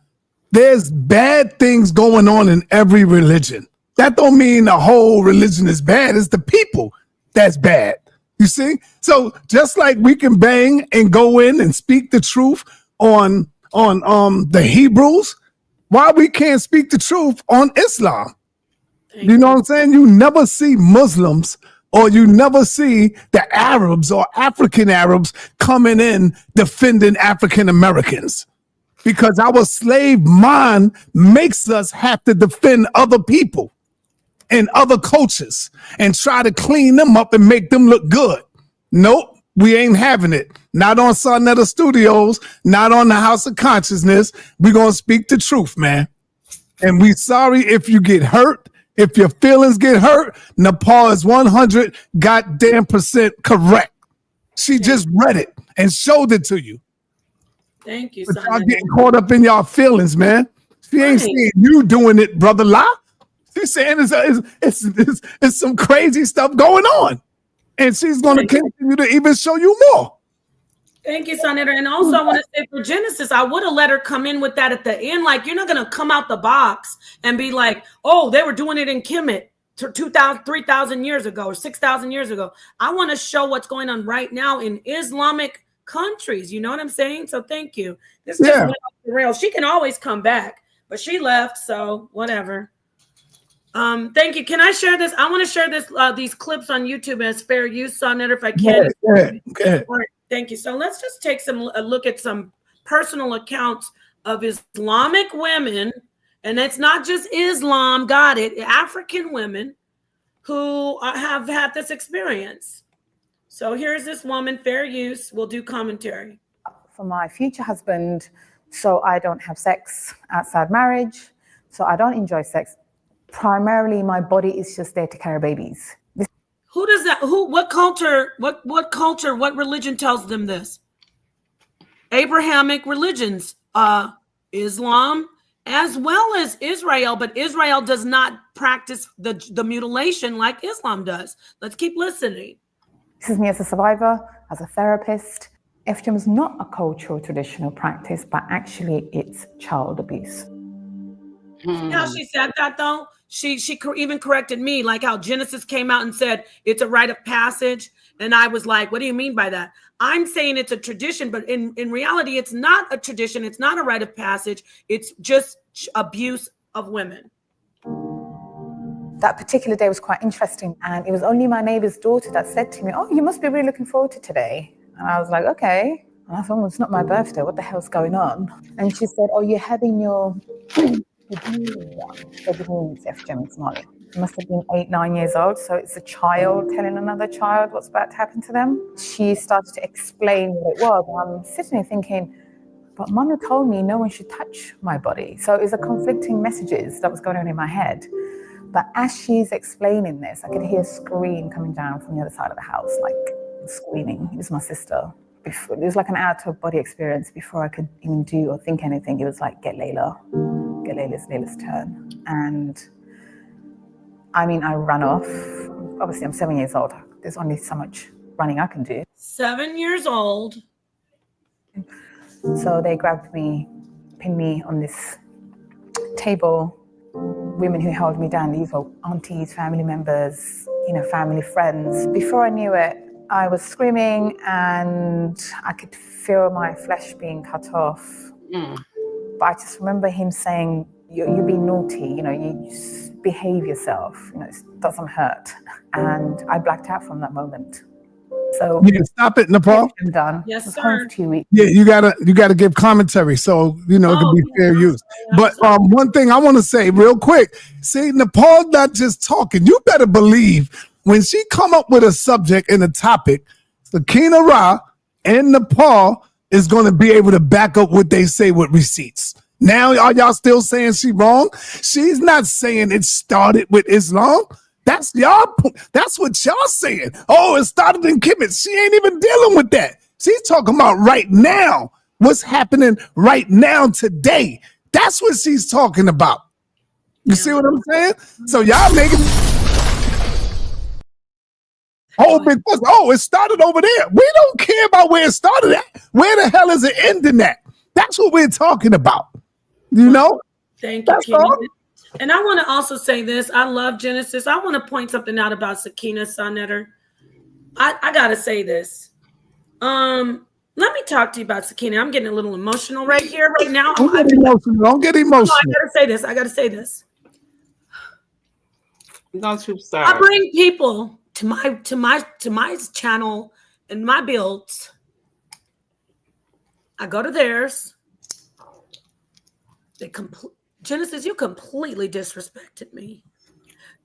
There's bad things going on in every religion. That don't mean the whole religion is bad. It's the people that's bad. You see? So just like we can bang and go in and speak the truth on the Hebrews, why we can't speak the truth on Islam? You know what I'm saying? You never see Muslims or you never see the Arabs or African Arabs coming in defending African Americans, because our slave mind makes us have to defend other people and other cultures and try to clean them up and make them look good. Nope, we ain't having it. Not on sa.neter Studios, not on the House of Consciousness. We're going to speak the truth, man. And we sorry if you get hurt, if your feelings get hurt. Nepal is 100 goddamn % correct. She just read it and showed it to you. Thank you, but y'all getting caught up in y'all feelings, man. She ain't saying you doing it, Brother La. She's saying it's some crazy stuff going on. And she's going to continue to even show you more. Thank you, sa.neter. And also, I want to say for Genesis, I would have let her come in with that at the end. Like, you're not going to come out the box and be like, oh, they were doing it in Kemet 2,000, 3,000 years ago or 6,000 years ago. I want to show what's going on right now in Islamic countries. You know what I'm saying? So thank you. This just went off the rails. She can always come back, but she left, so whatever. Thank you. Can I share this? I want to share these clips on YouTube as fair use, sa.neter, if I can. Okay. All right, thank you. So let's just take a look at some personal accounts of Islamic women, and it's not just Islam, got it, African women who have had this experience. So here's this woman, fair use, will do commentary. For my future husband, so I don't have sex outside marriage, so I don't enjoy sex. Primarily, my body is just there to carry babies. Who does that? What culture, what religion tells them this? Abrahamic religions, Islam, as well as Israel, but Israel does not practice the mutilation like Islam does. Let's keep listening. This is me as a survivor, as a therapist. FGM is not a cultural traditional practice, but actually it's child abuse. How she said that though? She even corrected me, like how Genesis came out and said it's a rite of passage. And I was like, what do you mean by that? I'm saying it's a tradition, but in reality, it's not a tradition. It's not a rite of passage. It's just abuse of women. That particular day was quite interesting. And it was only my neighbor's daughter that said to me, oh, you must be really looking forward to today. And I was like, okay. And I thought, well, it's not my birthday. What the hell's going on? And she said, oh, you're having your... must have been 8-9 years old, so it's a child telling another child what's about to happen to them. She started to explain what it was, and I'm sitting there thinking, but Mama told me no one should touch my body. So it was a conflicting messages that was going on in my head. But as she's explaining this, I could hear a scream coming down from the other side of the house, like screaming. It was my sister. before, it was like an out-of-body experience. Before I could even do or think anything, it was like, get Layla's turn. And I mean, I ran off. Obviously, I'm 7 years old. There's only so much running I can do. 7 years old. So they grabbed me, pinned me on this table. Women who held me down, these were aunties, family members, family friends. Before I knew it, I was screaming and I could feel my flesh being cut off. But I just remember him saying, you're being naughty, you just behave yourself, it doesn't hurt. And I blacked out from that moment. So you can stop it, Nepal. I'm done. Yes, I was sir. home for 2 weeks. Yeah, you gotta give commentary, so it can be fair use. But one thing I want to say real quick, see, Nepal's not just talking. You better believe when she come up with a subject and a topic, Sakina Ra and Nepal is going to be able to back up what they say with receipts. Now, are y'all still saying she wrong? She's not saying it started with Islam. That's y'all. That's what y'all saying. Oh, it started in Kemet. She ain't even dealing with that. She's talking about right now. What's happening right now today? That's what she's talking about. You see what I'm saying? So y'all making big fuss. Oh, it started over there. We don't care about where it started at. Where the hell is it ending at? That's what we're talking about. Thank you, Kenny. And I want to also say this. I love Genesis. I want to point something out about Sakina, sa.neter. I got to say this. Let me talk to you about Sakina. I'm getting a little emotional right here, right now. Don't get emotional. I got to say this. Don't you start. I bring people to my channel and my builds. I go to theirs. Genesis, you completely disrespected me.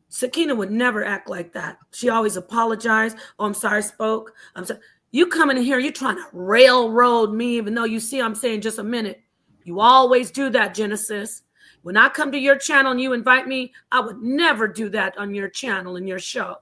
Sakina would never act like that. She always apologized. Oh, I'm sorry, I spoke. I'm sorry. You coming in here, you trying to railroad me, even though you see I'm saying just a minute. You always do that, Genesis. When I come to your channel and you invite me, I would never do that on your channel and your show.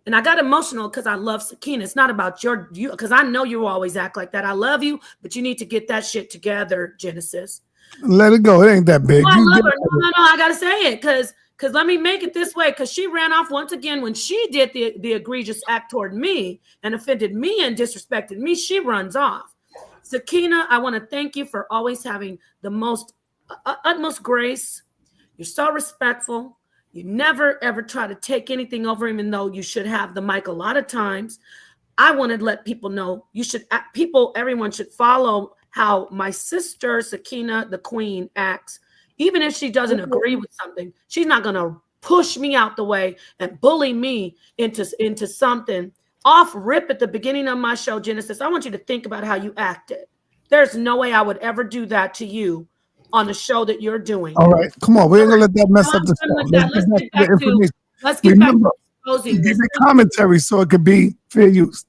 And I got emotional because I love Sakina. It's not about you, because I know you always act like that. I love you, but you need to get that shit together, Genesis. Let it go. It ain't that big. No, I love her. No, I gotta say it because let me make it this way, because she ran off once again when she did the egregious act toward me and offended me and disrespected me. She runs off. Sakina, I want to thank you for always having the most utmost grace. You're so respectful. You never ever try to take anything over, even though you should have the mic a lot of times. I want to let people know everyone should follow how my sister Sakina, the queen, acts. Even if she doesn't agree with something, she's not going to push me out the way and bully me into something. Off rip at the beginning of my show, Genesis, I want you to think about how you acted. There's no way I would ever do that to you on the show that you're doing. All right, come on. We ain't going to let that mess up the show. Let's get back to exposing this. Commentary so it could be fair use.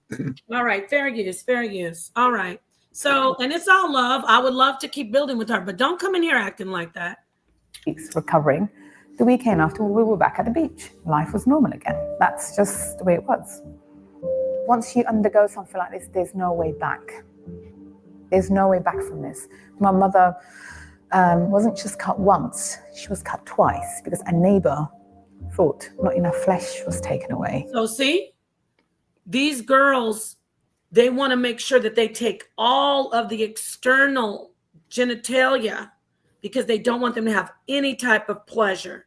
All right, fair use. All right. So, and it's all love. I would love to keep building with her, but don't come in here acting like that. Recovering. The weekend after, we were back at the beach. Life was normal again. That's just the way it was. Once you undergo something like this, there's no way back. There's no way back from this. My mother wasn't just cut once, she was cut twice because a neighbor thought not enough flesh was taken away. So see, these girls, they want to make sure that they take all of the external genitalia because they don't want them to have any type of pleasure.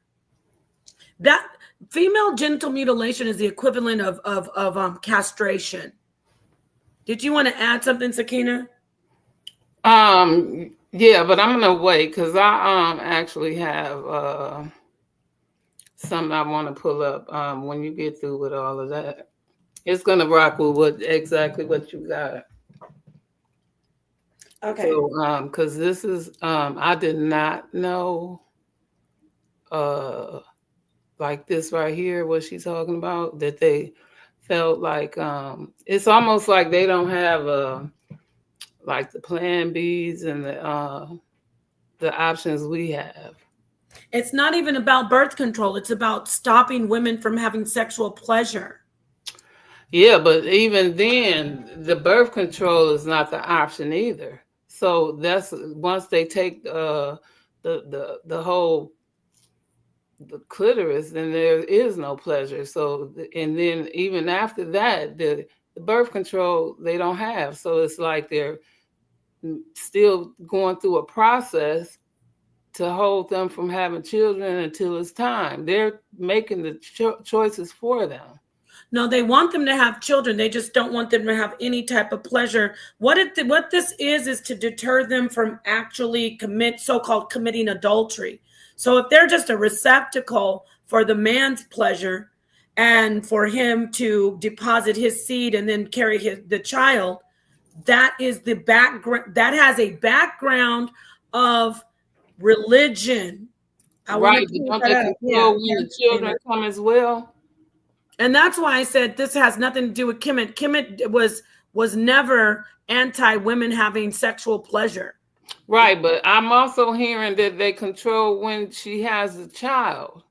That female genital mutilation is the equivalent of castration. Did you want to add something, Sakina? Yeah, but I'm gonna wait because I actually have something I want to pull up when you get through with all of that. It's gonna rock with exactly what you got. Okay. So, because this is I did not know like this right here, what she's talking about, that they felt like it's almost like they don't have like the plan Bs and the options we have. It's not even about birth control. It's about stopping women from having sexual pleasure. Yeah, but even then, the birth control is not the option either. So that's once they take the whole the clitoris, then there is no pleasure. So and then even after that, the birth control they don't have. So it's like they're still going through a process to hold them from having children until it's time. They're making the choices for them. No, they want them to have children. They just don't want them to have any type of pleasure. What this is to deter them from actually so-called committing adultery. So if they're just a receptacle for the man's pleasure and for him to deposit his seed and then carry the child, that is the background. That has a background of religion. Right, but don't they control when the children come as well? And that's why I said this has nothing to do with Kemet. Kemet was never anti-women having sexual pleasure. Right, but I'm also hearing that they control when she has a child.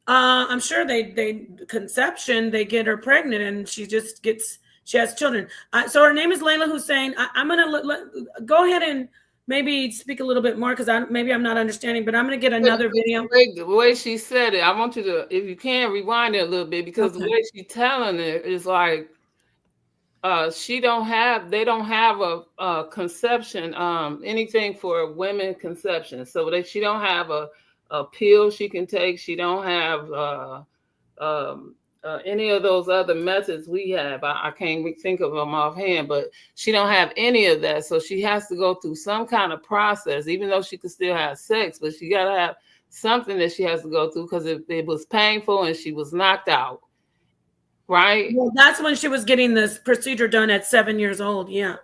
I'm sure they conception, they get her pregnant and she has children. So her name is Layla Hussein. I'm going to go ahead and maybe speak a little bit more because maybe I'm not understanding, but I'm going to get another video. The way she said it, I want you to, if you can, rewind it a little bit because the way she's telling it is like they don't have a conception, anything for women conception. So she don't have a pill she can take. She don't have any of those other methods we have. I can't think of them offhand, but she don't have any of that. So she has to go through some kind of process, even though she could still have sex, but she got to have something that she has to go through because it was painful and she was knocked out. Right? Well, that's when she was getting this procedure done at 7 years old. Yeah.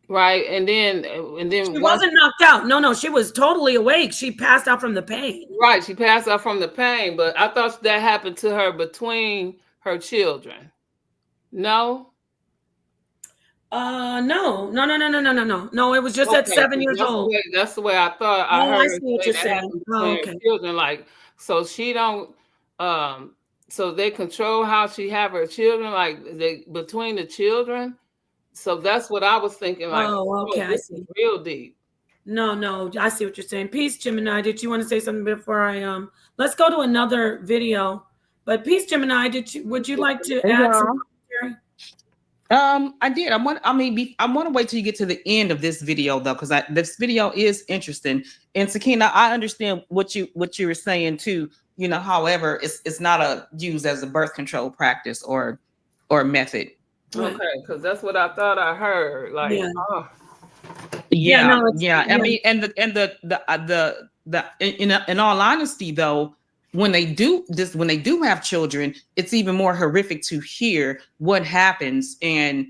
Right. And then she wasn't knocked out. No, she was totally awake. She passed out from the pain. Right. She passed out from the pain, but I thought that happened to her between her children. No. No. It was just at 7 years old. That's the way I thought. I heard. I see what you're saying. Okay. Children, like, so she don't. So they control how she have her children, like between the children. So that's what I was thinking. Like, okay, I see. Real deep. No, I see what you're saying. Peace, Gemini. Did you want to say something before I Let's go to another video. But peace, Gemini. Would you like to add some commentary? I did. I want to wait till you get to the end of this video though, because this video is interesting. And Sakina, I understand what you were saying too. You know, however, it's not used as a birth control practice or method. Okay, because that's what I thought I heard. Like, I mean, in all honesty, though, when they do have children, it's even more horrific to hear what happens and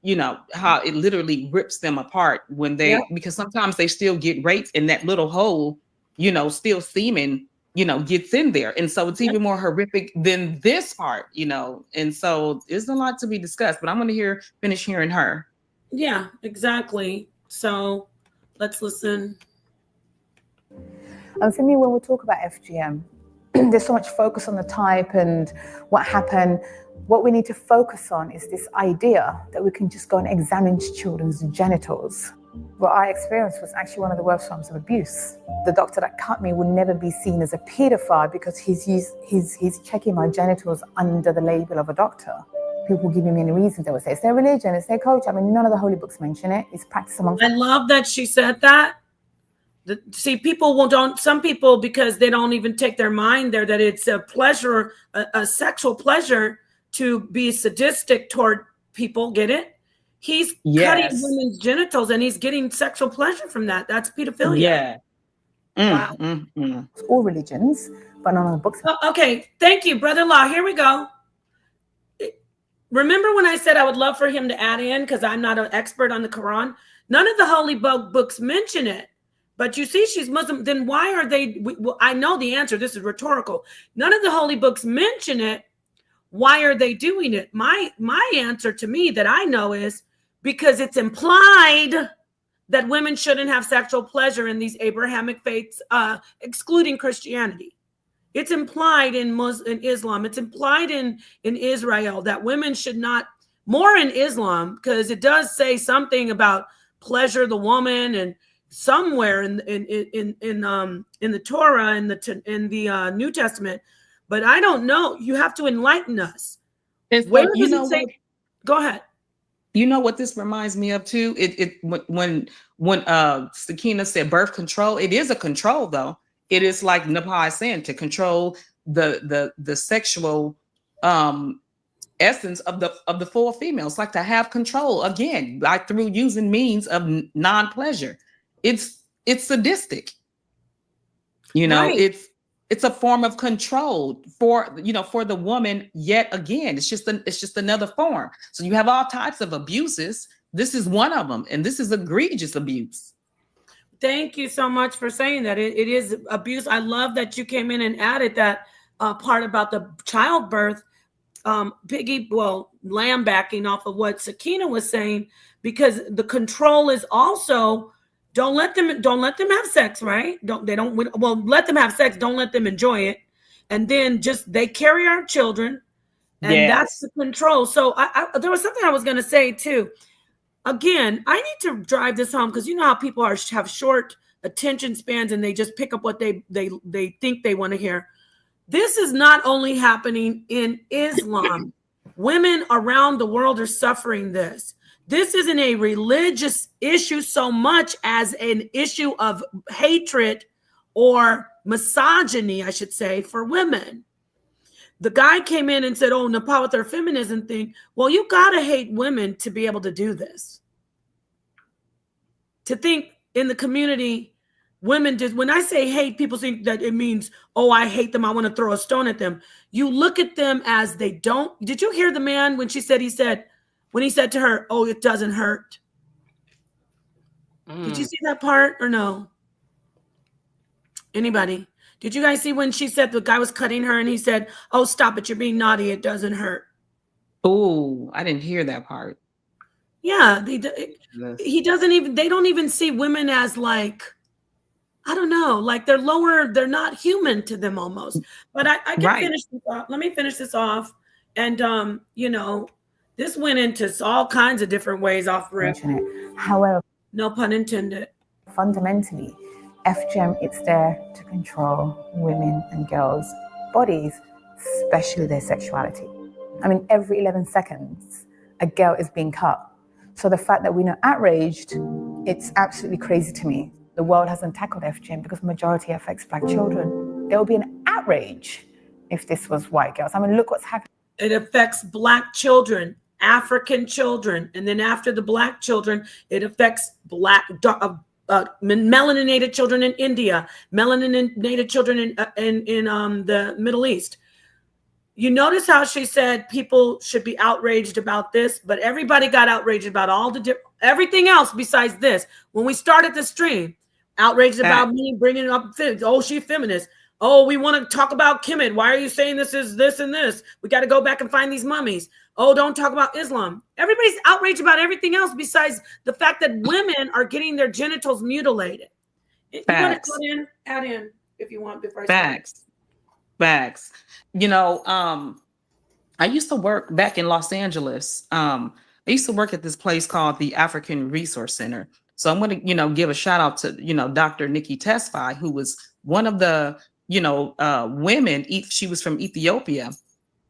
you know, how it literally rips them apart when because sometimes they still get raped and that little hole, you know, still semen, you know, gets in there. And so it's even more horrific than this part, you know. And so there's a lot to be discussed, but I'm going to finish hearing her. Yeah, exactly. So let's listen. For me, when we talk about FGM, there's so much focus on the type and what happened. What we need to focus on is this idea that we can just go and examine children's genitals. What I experienced was actually one of the worst forms of abuse. The doctor that cut me would never be seen as a pedophile because he's checking my genitals under the label of a doctor. People giving me any reasons. They would say, it's their religion, it's their culture. I mean, none of the holy books mention it. It's practiced amongst. I love that she said that. Some people, because they don't even take their mind there, that it's a pleasure, a sexual pleasure to be sadistic toward people. Get it? He's cutting women's genitals and he's getting sexual pleasure from that. That's pedophilia. Yeah. Wow. All religions, but none of the books. Okay. Thank you, brother-in-law. Here we go. Remember when I said I would love for him to add in, because I'm not an expert on the Quran? None of the holy books mention it. But you see, she's Muslim. Then why are they? I know the answer. This is rhetorical. None of the holy books mention it. Why are they doing it? My answer to me that I know is because it's implied that women shouldn't have sexual pleasure in these Abrahamic faiths, excluding Christianity. It's implied in in Islam. It's implied in Israel that women should not, more in Islam, because it does say something about pleasure the woman, and somewhere in the Torah, in the New Testament. But I don't know. You have to enlighten us. It's Where like, you does know it say? what? Go ahead. You know what this reminds me of too? When Sakina said birth control, it is a control though. It is like Nepal is saying, to control the sexual essence of the full female. It's like to have control again, like through using means of non-pleasure. It's sadistic. You know, Right. it's a form of control for the woman. Yet again, it's just another form. So you have all types of abuses. This is one of them, and this is egregious abuse. Thank you so much for saying that. It is abuse. I love that you came in and added that part about the childbirth. Lambacking off of what Sakina was saying, because the control is also don't let them have sex, right? Let them have sex, don't let them enjoy it, and then just they carry our children, and that's the control. So there was something I was going to say too. Again, I need to drive this home, because you know how people have short attention spans and they just pick up what they think they want to hear. This is not only happening in Islam. Women around the world are suffering this. This isn't a religious issue so much as an issue of hatred or misogyny, I should say, for women. The guy came in and said, oh, Nepal with their feminism thing. Well, you got to hate women to be able to do this. To think in the community, women just, when I say hate, people think that it means, oh, I hate them, I want to throw a stone at them. You look at them as they don't. Did you hear the man when he said to her, oh, it doesn't hurt? Did you see that part or no? Anybody? Did you guys see when she said the guy was cutting her and he said, oh, stop it, you're being naughty, it doesn't hurt? Oh, I didn't hear that part. Yeah, they don't even see women as like, I don't know, like they're lower, they're not human to them almost. But I can finish this off. Let me finish this off. And this went into all kinds of different ways off rip. However, no pun intended. Fundamentally, FGM, it's there to control women and girls' bodies, especially their sexuality. I mean, every 11 seconds, a girl is being cut. So the fact that we're not outraged, it's absolutely crazy to me. The world hasn't tackled FGM because majority affects Black children. There will be an outrage if this was white girls. I mean, look what's happening. It affects Black children, African children, and then after the Black children, it affects melaninated children in India, melaninated children in the Middle East. You notice how she said people should be outraged about this, but everybody got outraged about everything else besides this. When we started the stream, outraged about me bringing up, oh, she's feminist. Oh, we want to talk about Kemet. Why are you saying this is this and this? We got to go back and find these mummies. Oh, don't talk about Islam. Everybody's outraged about everything else besides the fact that women are getting their genitals mutilated. Facts. You want to add in if you want before I Facts. I used to work back in Los Angeles. I used to work at this place called the African Resource Center. So I'm going to, give a shout out to, Dr. Nikki Tesfaye, who was one of the, women. She was from Ethiopia,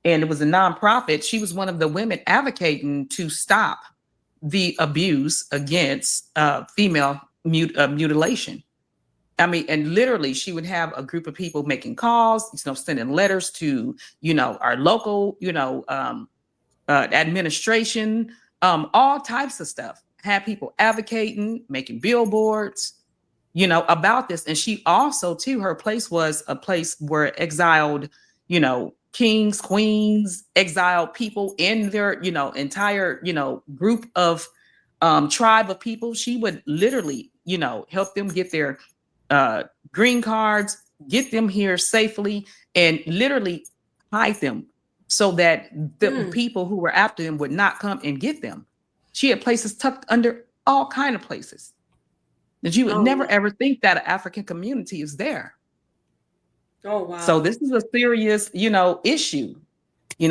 and it was a nonprofit. She was one of the women advocating to stop the abuse against female mutilation. I mean, and literally she would have a group of people making calls, sending letters to, our local, administration, all types of stuff. Had people advocating, making billboards, about this. And she also, too, her place was a place where exiled, kings, queens, exiled people in their, entire, group of tribe of people. She would literally, help them get their green cards, get them here safely, and literally hide them so that the people who were after them would not come and get them. She had places tucked under all kind of places that you would never ever think that an African community is there. Oh, wow. So this is a serious, issue,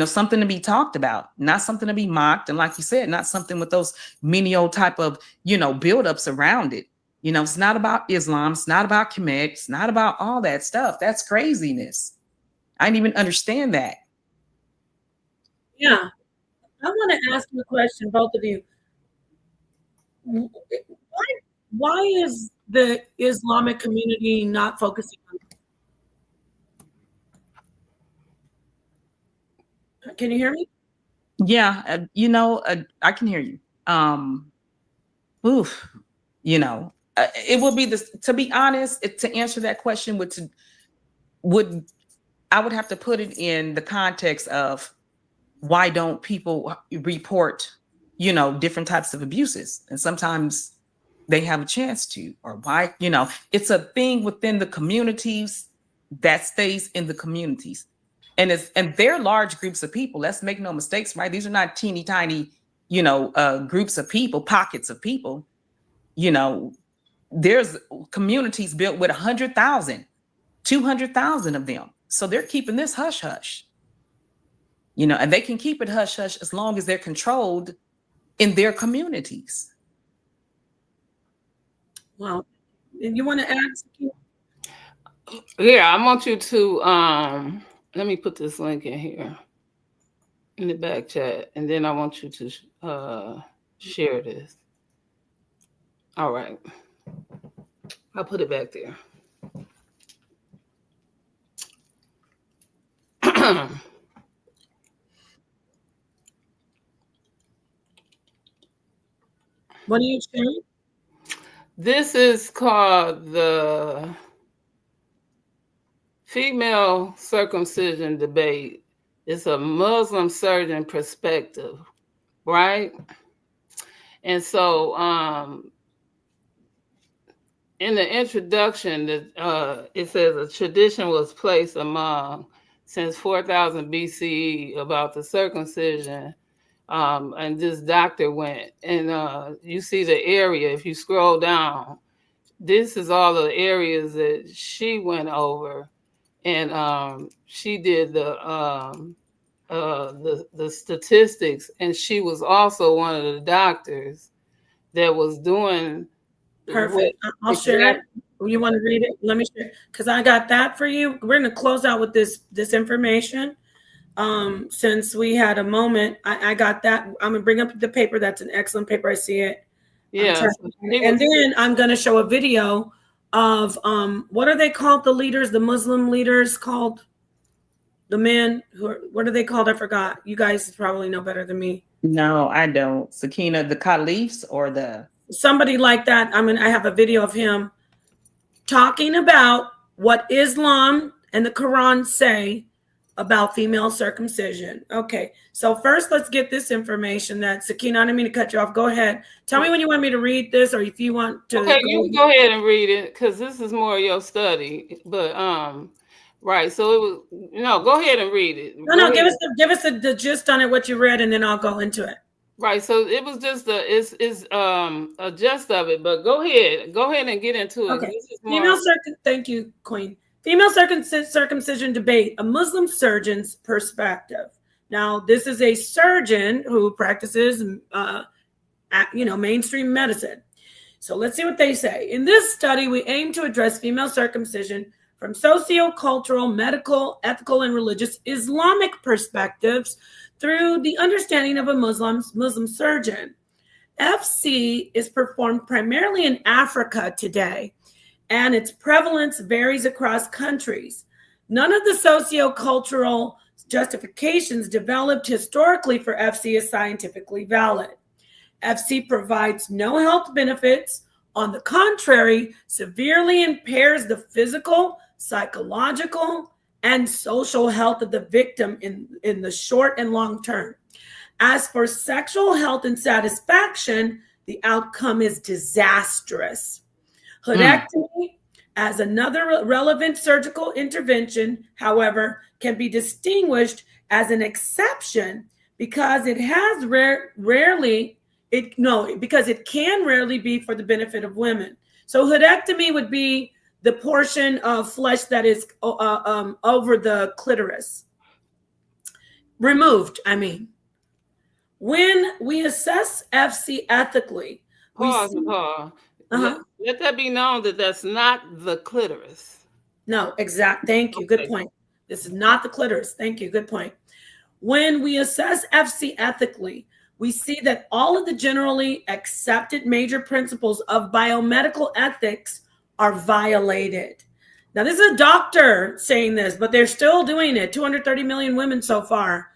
something to be talked about, not something to be mocked. And like you said, not something with those menial type of, buildups around it. It's not about Islam. It's not about Kemet. It's not about all that stuff. That's craziness. I didn't even understand that. Yeah. I want to ask you a question, both of you. Why is the Islamic community not focusing on? Can you hear me? Yeah, I can hear you. It would be this. To be honest, to answer that question I would have to put it in the context of why don't people report, different types of abuses, and sometimes they have a chance to, or why, it's a thing within the communities that stays in the communities. And they're large groups of people. Let's make no mistakes, right? These are not teeny tiny, groups of people, pockets of people. There's communities built with 100,000, 200,000 of them. So they're keeping this hush hush, and they can keep it hush hush as long as they're controlled in their communities. Wow. And you want to add? Yeah, I want you to let me put this link in here in the back chat, and then I want you to share this. All right. I'll put it back there. What are you saying? This is called the female circumcision debate. It's a Muslim surgeon perspective, right? And so in the introduction, it says a tradition was placed among since 4000 BCE about the circumcision. And this doctor went, and you see the area. If you scroll down, this is all the areas that she went over, and she did the statistics, and she was also one of the doctors that was doing. Perfect. I'll share it. You want to read it? Let me share, because I got that for you. We're going to close out with this information. Since we had a moment, I got that. I'm gonna bring up the paper. That's an excellent paper. I see it. Yeah. And then I'm gonna show a video of what are they called? The leaders, the Muslim leaders called the men what are they called? I forgot. You guys probably know better than me. No, I don't. Sakina, the caliphs or somebody like that. I have a video of him talking about what Islam and the Quran say about female circumcision. Okay, so first let's get this information that Sakina, I didn't mean to cut you off. Go ahead. Tell me when you want me to read this, or if you want to. Okay, you can go ahead and read it, because this is more your study. But right, so it was go ahead and read it. No, give us the gist on it, what you read, and then I'll go into it. Right, so it was just a gist of it, but go ahead and get into it. Okay. This is more... Thank you, Queen. Female circumcision debate, a Muslim surgeon's perspective. Now, this is a surgeon who practices, mainstream medicine. So let's see what they say. In this study, we aim to address female circumcision from socio-cultural, medical, ethical, and religious Islamic perspectives through the understanding of a Muslim surgeon. FC is performed primarily in Africa today, and its prevalence varies across countries. None of the socio-cultural justifications developed historically for FC is scientifically valid. FC provides no health benefits. On the contrary, severely impairs the physical, psychological, and social health of the victim in the short and long term. As for sexual health and satisfaction, the outcome is disastrous. Hoodectomy, as another relevant surgical intervention, however, can be distinguished as an exception because it has because it can rarely be for the benefit of women. So hoodectomy would be the portion of flesh that is over the clitoris. Removed, I mean. When we assess FC ethically, Pause. Uh-huh. Let that be known that that's not the clitoris. No, exact. Thank you. Good point. This is not the clitoris. Thank you. Good point. When we assess FC ethically, we see that all of the generally accepted major principles of biomedical ethics are violated. Now, this is a doctor saying this, but they're still doing it. 230 million women so far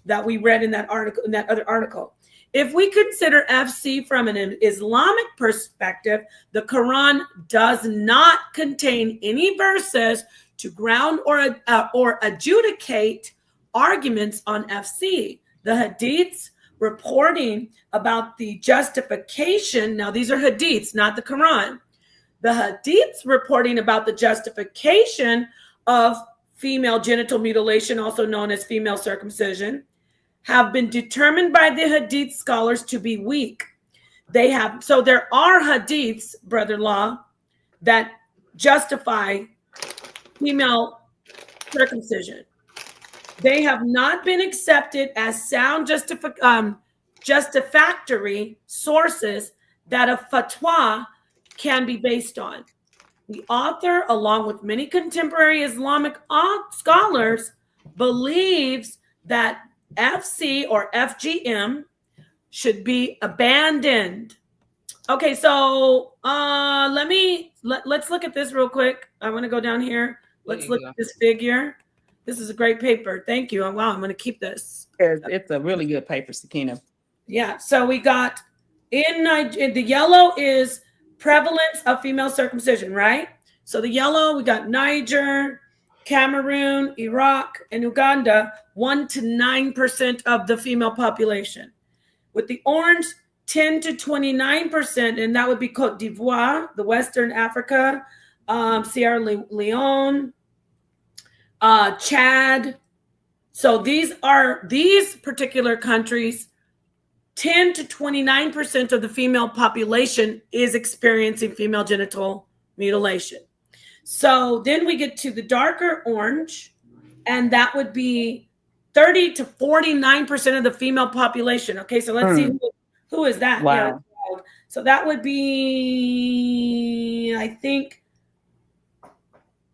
that we read in that article, in that other article. If we consider FC from an Islamic perspective, the Quran does not contain any verses to ground or adjudicate arguments on FC. The hadiths reporting about the justification, now these are hadiths, not the Quran. The hadiths reporting about the justification of female genital mutilation, also known as female circumcision, have been determined by the hadith scholars to be weak. So there are hadiths, brother-in-law, that justify female circumcision. They have not been accepted as sound justifactory sources that a fatwa can be based on. The author, along with many contemporary Islamic scholars, believes that FC or FGM should be abandoned. Okay, so let's look at this real quick. I want to go down here. Let's look at this figure. This is a great paper. Thank you. Wow, I'm going to keep this. It's a really good paper, Sakina. Yeah, so we got in the yellow is prevalence of female circumcision, right? So the yellow, we got Niger, Cameroon, Iraq, and Uganda, 1 to 9% of the female population. With the orange, 10 to 29%, and that would be Cote d'Ivoire, the Western Africa, Sierra Leone, Chad. So these particular countries, 10 to 29% of the female population is experiencing female genital mutilation. So then we get to the darker orange, and that would be 30 to 49% of the female population. Okay, so let's see who is that. Wow. Yeah, so that would be, I think,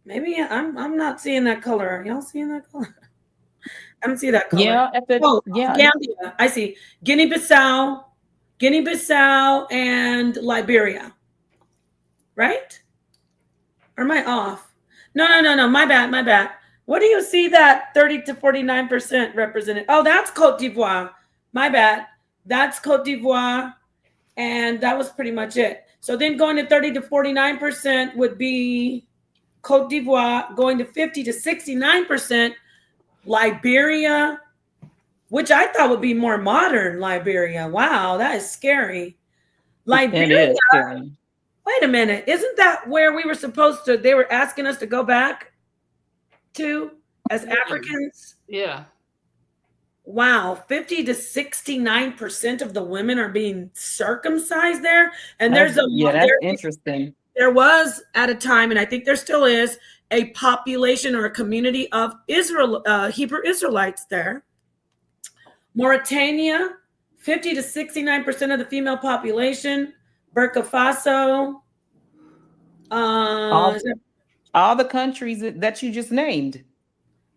maybe I'm not seeing that color. Are y'all seeing that color? I don't see that color. Yeah, Gambia. I see. Guinea-Bissau, and Liberia. Right? Or am I off? No. My bad. What do you see that 30 to 49% represented? Oh, that's Cote d'Ivoire. My bad. That's Cote d'Ivoire. And that was pretty much it. So then going to 30 to 49% would be Cote d'Ivoire. Going to 50 to 69%, Liberia, which I thought would be more modern. Liberia. Wow, that is scary. Liberia. It is scary. Wait a minute. Isn't that where we were supposed to, they were asking us to go back to as Africans? Yeah. Wow. 50 to 69% of the women are being circumcised there. And that's interesting. There was at a time, and I think there still is, a population or a community of Hebrew Israelites there. Mauritania, 50 to 69% of the female population. Burkina Faso. All the countries that you just named.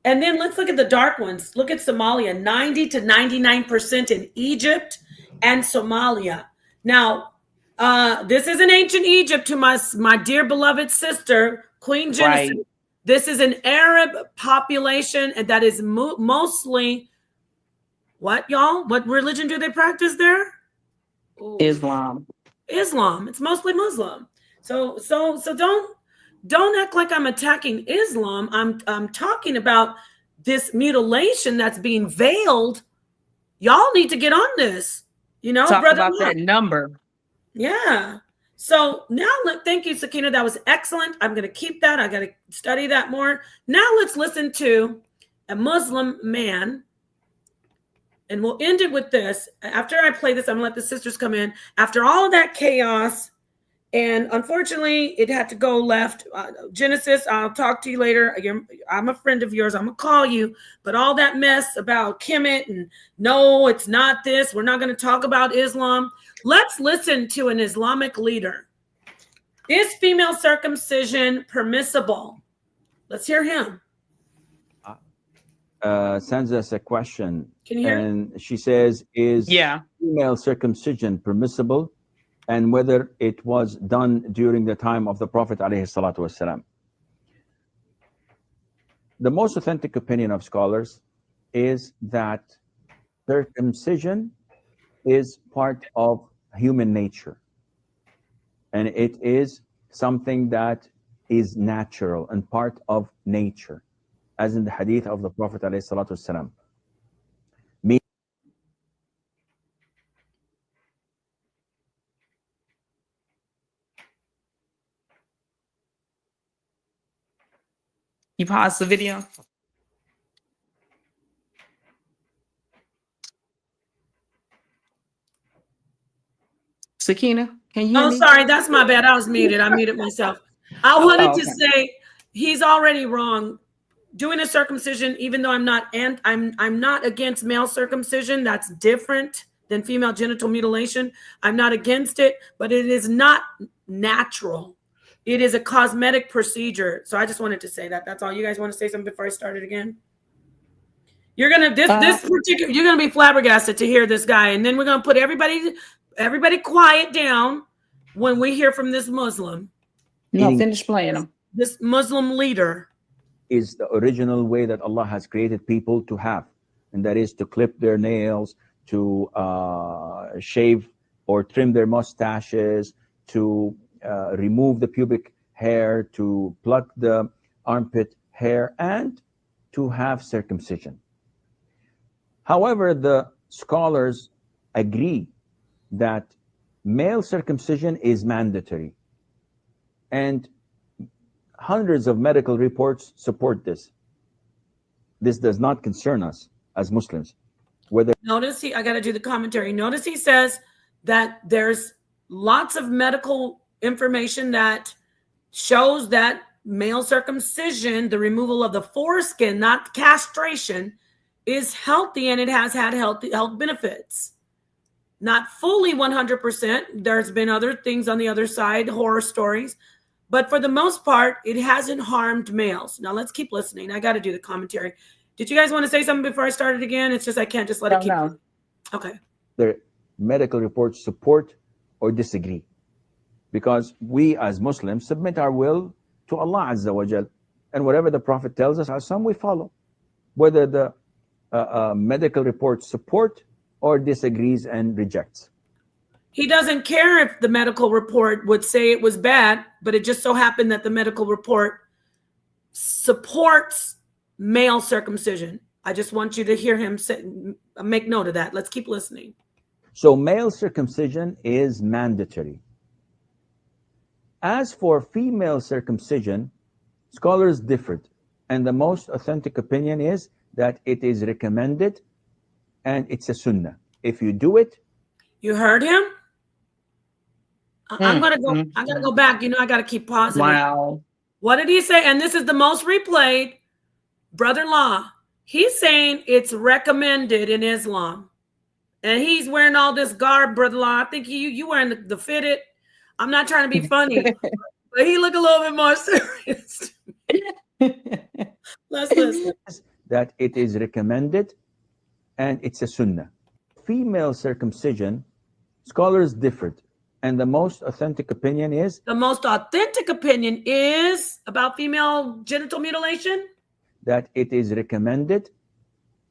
And then let's look at the dark ones. Look at Somalia, 90 to 99% in Egypt and Somalia. Now, this is an ancient Egypt to my dear beloved sister, Queen Genesis. Right. This is an Arab population, and that is mostly what, y'all? What religion do they practice there? Ooh. Islam. It's mostly Muslim. So don't act like I'm attacking Islam. I'm talking about this mutilation that's being veiled. Y'all need to get on this. Talk about that number. Yeah. So now, thank you, Sakina. That was excellent. I'm going to keep that. I got to study that more. Now let's listen to a Muslim man. And we'll end it with this. After I play this, I'm going to let the sisters come in. After all of that chaos And unfortunately, it had to go left. Genesis, I'll talk to you later. I'm a friend of yours. I'm going to call you. But all that mess about Kemet and no, it's not this. We're not going to talk about Islam. Let's listen to an Islamic leader. Is female circumcision permissible? Let's hear him. Sends us a question. Can you hear and she says, is female circumcision permissible? And whether it was done during the time of the Prophet ﷺ. The most authentic opinion of scholars is that circumcision is part of human nature. And it is something that is natural and part of nature, as in the hadith of the Prophet ﷺ. You pause the video. Sakina, can you hear me? Sorry, that's my bad. I was muted. I muted myself. I wanted to say he's already wrong. Doing a circumcision, even though I'm not against male circumcision, that's different than female genital mutilation. I'm not against it, but it is not natural. It is a cosmetic procedure. So I just wanted to say that. That's all. You guys want to say something before I start it again? You're gonna you're gonna be flabbergasted to hear this guy, and then we're gonna put everybody quiet down when we hear from this Muslim. No, finish playing them. This Muslim leader is the original way that Allah has created people to have, and that is to clip their nails, to shave or trim their mustaches, to remove the pubic hair, to pluck the armpit hair, and to have circumcision. However, the scholars agree that male circumcision is mandatory, and hundreds of medical reports support this. This does not concern us as Muslims. Notice I got to do the commentary. Notice he says that there's lots of medical information that shows that male circumcision, the removal of the foreskin, not castration, is healthy, and it has had health benefits. Not fully 100%. There's been other things on the other side, horror stories, but for the most part, it hasn't harmed males. Now let's keep listening. I got to do the commentary. Did you guys want to say something before I started again? It's just I can't just let it keep. No. Okay. The medical reports support or disagree, because we as Muslims submit our will to Allah Azza wa Jal, and whatever the Prophet tells us, some we follow, whether the medical reports support or disagrees and rejects. He doesn't care if the medical report would say it was bad, but it just so happened that the medical report supports male circumcision. I just want you to hear him make note of that. Let's keep listening. So male circumcision is mandatory. As for female circumcision, scholars differed, and the most authentic opinion is that it is recommended and it's a sunnah. If you do it. You heard him? I'm gonna go. I gotta go back. I gotta keep pausing. Wow. What did he say? And this is the most replayed. Brother Law. He's saying it's recommended in Islam, and he's wearing all this garb, Brother Law. I think you wearing the fitted. I'm not trying to be funny, but he look a little bit more serious. Let's listen. That it is recommended and it's a sunnah. Female circumcision, scholars differed, and the most authentic opinion is? The most authentic opinion is about female genital mutilation? That it is recommended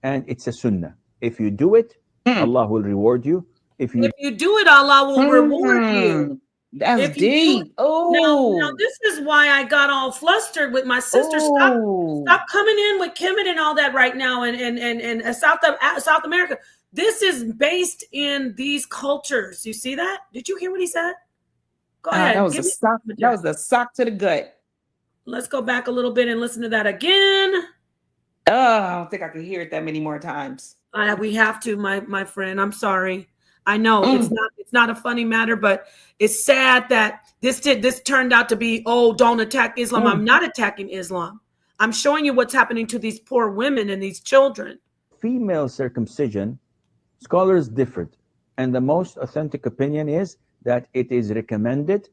and it's a sunnah. If you do it, Allah will reward you. If you do it, Allah will reward you. That's deep. Now, this is why I got all flustered with my sister. Stop coming in with Kemet and all that right now, and South America. This is based in these cultures. You see that? Did you hear what he said? Go ahead. That was a sock to the gut. Let's go back a little bit and listen to that again. I don't think I can hear it that many more times. We have to, my friend. I'm sorry. I know it's not a funny matter, but it's sad that this turned out to be, oh, don't attack Islam. I'm not attacking Islam. I'm showing you what's happening to these poor women and these children. Female circumcision, scholars differed, and the most authentic opinion is that it is recommended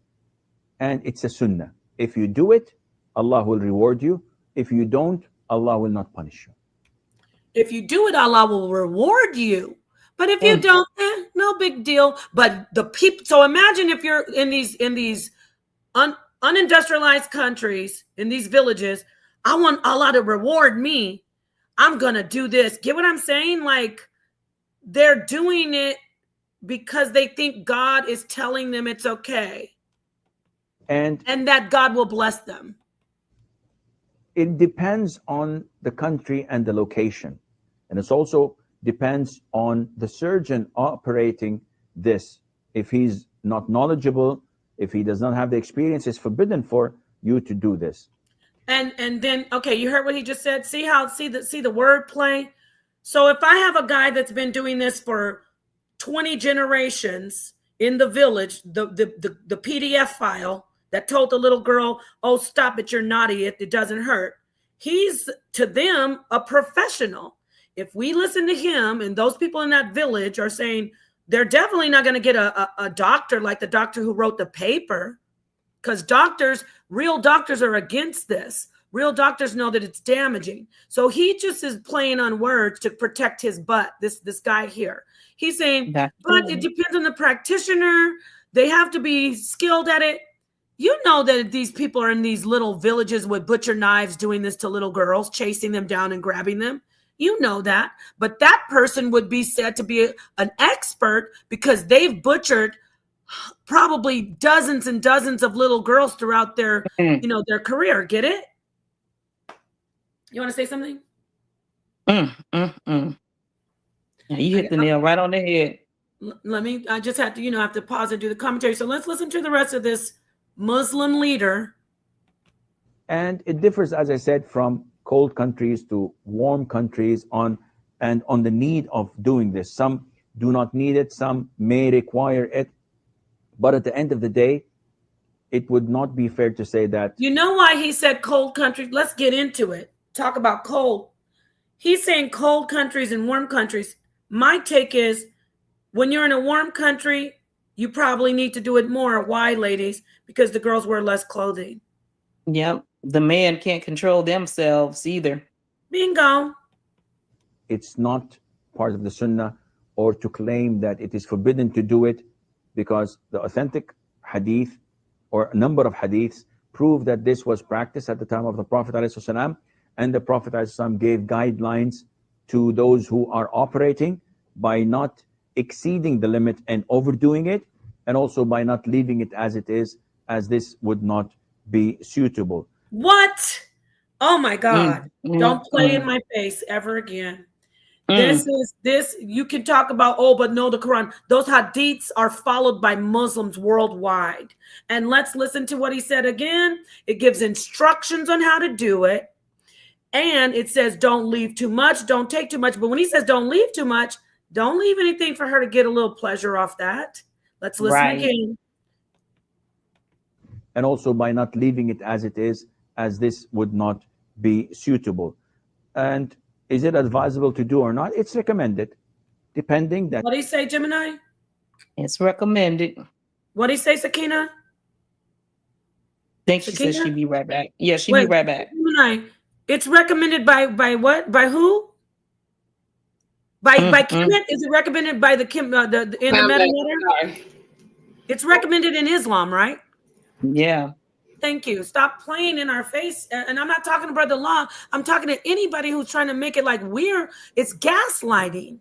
and it's a sunnah. If you do it, Allah will reward you. If you don't, Allah will not punish you. If you do it, Allah will reward you. But if you don't, no big deal. But the people, so imagine if you're in these unindustrialized countries, in these villages, I want Allah to reward me. I'm going to do this. Get what I'm saying? Like, they're doing it because they think God is telling them it's okay. And that God will bless them. It depends on the country and the location. And it's also depends on the surgeon operating this. If he's not knowledgeable, if he does not have the experience, it's forbidden for you to do this. And then, okay, you heard what he just said. See the word play. So if I have a guy that's been doing this for 20 generations in the village, the PDF file that told the little girl, oh, stop it, you're naughty, it doesn't hurt. He's, to them, a professional. If we listen to him, and those people in that village are saying they're definitely not going to get a doctor like the doctor who wrote the paper, because real doctors are against this. Real doctors know that it's damaging. So he just is playing on words to protect his butt, this guy here. He's saying, but it depends on the practitioner. They have to be skilled at it. You know that these people are in these little villages with butcher knives doing this to little girls, chasing them down and grabbing them. You know that. But that person would be said to be an expert because they've butchered probably dozens and dozens of little girls throughout their, their career. Get it? You want to say something? Yeah, you hit the nail right on the head. I just have to, have to pause and do the commentary. So let's listen to the rest of this Muslim leader. And it differs, as I said, from cold countries to warm countries on the need of doing this. Some do not need it. Some may require it. But at the end of the day, it would not be fair to say that. You know why he said cold countries? Let's get into it. Talk about cold. He's saying cold countries and warm countries. My take is when you're in a warm country, you probably need to do it more. Why, ladies? Because the girls wear less clothing. Yep. The man can't control themselves either. Bingo. It's not part of the sunnah or to claim that it is forbidden to do it, because the authentic hadith or a number of hadiths prove that this was practiced at the time of the Prophet ﷺ, and the Prophet ﷺ gave guidelines to those who are operating by not exceeding the limit and overdoing it, and also by not leaving it as it is, as this would not be suitable. What? Oh my God. Don't play in my face ever again. This you can talk about, but no, the Quran. Those hadiths are followed by Muslims worldwide. And let's listen to what he said again. It gives instructions on how to do it. And it says, don't leave too much, don't take too much. But when he says don't leave too much, don't leave anything for her to get a little pleasure off that. Let's listen again. And also by not leaving it as it is, as this would not be suitable. And is it advisable to do or not? It's recommended, depending that. What do you say, Gemini? It's recommended. What do you say, Sakina? Think she said she'd be right back. Yeah, she'd be right back. Gemini, it's recommended by what? By who? By Kemet? Is it recommended by the in the meta? It's recommended in Islam, right? Yeah. Thank you. Stop playing in our face. And I'm not talking to Brother Law. I'm talking to anybody who's trying to make it like it's gaslighting.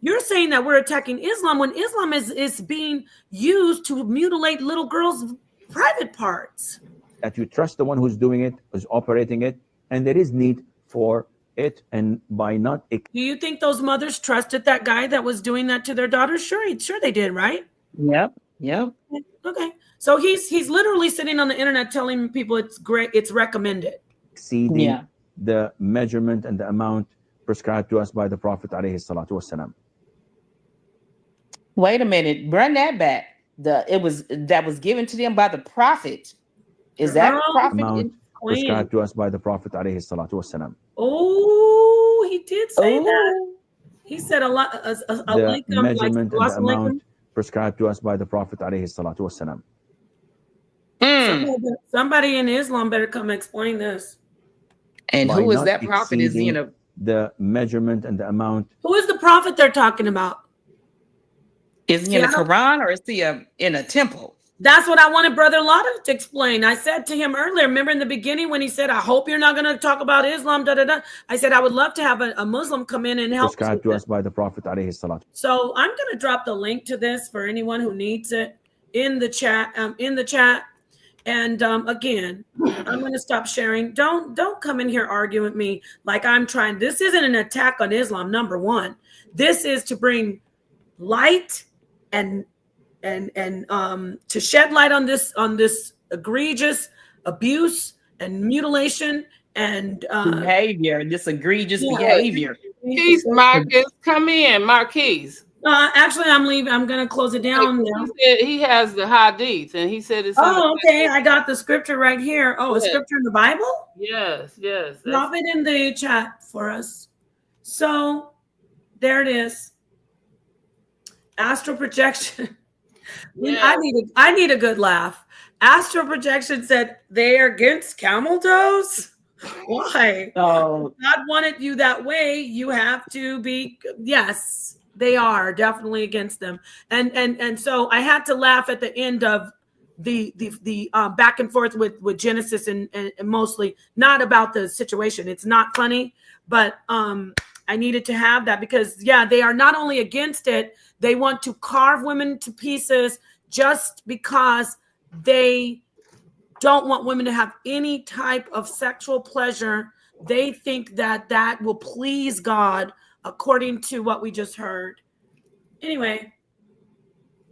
You're saying that we're attacking Islam when Islam is being used to mutilate little girls' private parts. That you trust the one who's doing it, who's operating it, and there is need for it. And by not... Do you think those mothers trusted that guy that was doing that to their daughters? Sure they did, right? Yep. Okay. So he's literally sitting on the internet telling people it's great, it's recommended. Exceeding the measurement and the amount prescribed to us by the Prophet ﷺ. Wait a minute, run that back. That was given to them by the prophet. Is that Girl, prophet? Amount prescribed to us by the Prophet alayhi salatu wasalam. Oh, he did say that. Oh, He said a lot. The measurement and the amount prescribed to us by the Prophet alayhi salatu wasalam. Somebody in Islam better come explain this. And who is that prophet? Is the measurement and the amount. Who is the prophet they're talking about? Is he in the Quran or is he in a temple? That's what I wanted Brother Lotta to explain. I said to him earlier, remember in the beginning when he said, I hope you're not going to talk about Islam, da, da, da. I said, I would love to have a Muslim come in and help. Prescribed to us by the Prophet alayhi salatu. So I'm going to drop the link to this for anyone who needs it in the chat. And again, I'm going to stop sharing. Don't come in here arguing with me like I'm trying. This isn't an attack on Islam, number one. This is to bring light and to shed light on this egregious abuse and mutilation and behavior, this egregious behavior. Marcus, come in, Marquise. Actually, I'm leaving. I'm gonna close it down now. He said he has the hadith, and he said it's. Oh, okay. I got the scripture right here. Oh, a scripture in the Bible? Yes. Drop it in the chat for us. So there it is. Astral projection. Yeah. I need a good laugh. Astral projection said they are against camel toes. Why? Oh, God wanted you that way. You have to be. Yes, they are definitely against them. And so I had to laugh at the end of the back and forth with Genesis and mostly not about the situation. It's not funny, but I needed to have that because they are not only against it. They want to carve women to pieces just because they don't want women to have any type of sexual pleasure. They think that will please God, according to what we just heard. Anyway,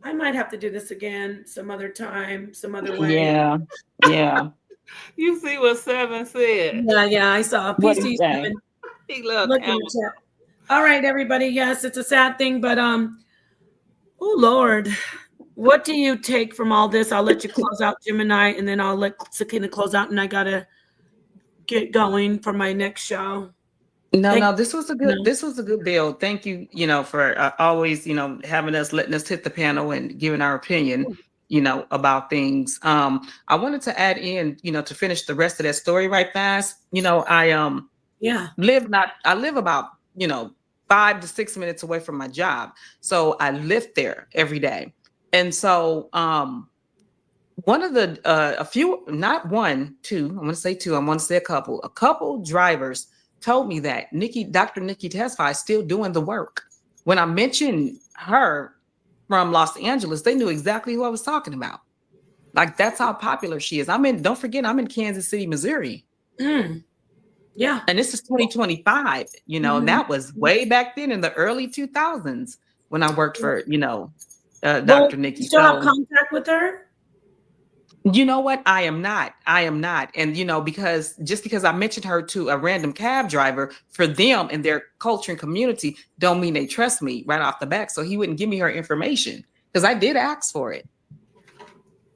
I might have to do this again some other time, some other way. Yeah. You see what Seven said? Yeah, I saw. PC Seven. He looked. All right, everybody. Yes, it's a sad thing, but oh Lord, what do you take from all this? I'll let you close out, Gemini, and then I'll let Sakina close out, and I gotta get going for my next show. No, this was a good build. Thank you, for always, letting us hit the panel and giving our opinion, about things. I wanted to add in, to finish the rest of that story right fast. I live about, 5 to 6 minutes away from my job. So I live there every day. And so one of the, a few, not one, two, I'm going to say two, I want to say a couple drivers told me that Dr. Nikki Tesfaye is still doing the work. When I mentioned her from Los Angeles, they knew exactly who I was talking about. Like, that's how popular she is. Don't forget, I'm in Kansas City, Missouri. Yeah. And this is 2025, and that was way back then in the early 2000s when I worked for, Dr. Nikki. You still have contact with her? You know what? I am not. And, because I mentioned her to a random cab driver, for them and their culture and community don't mean they trust me right off the bat. So he wouldn't give me her information because I did ask for it.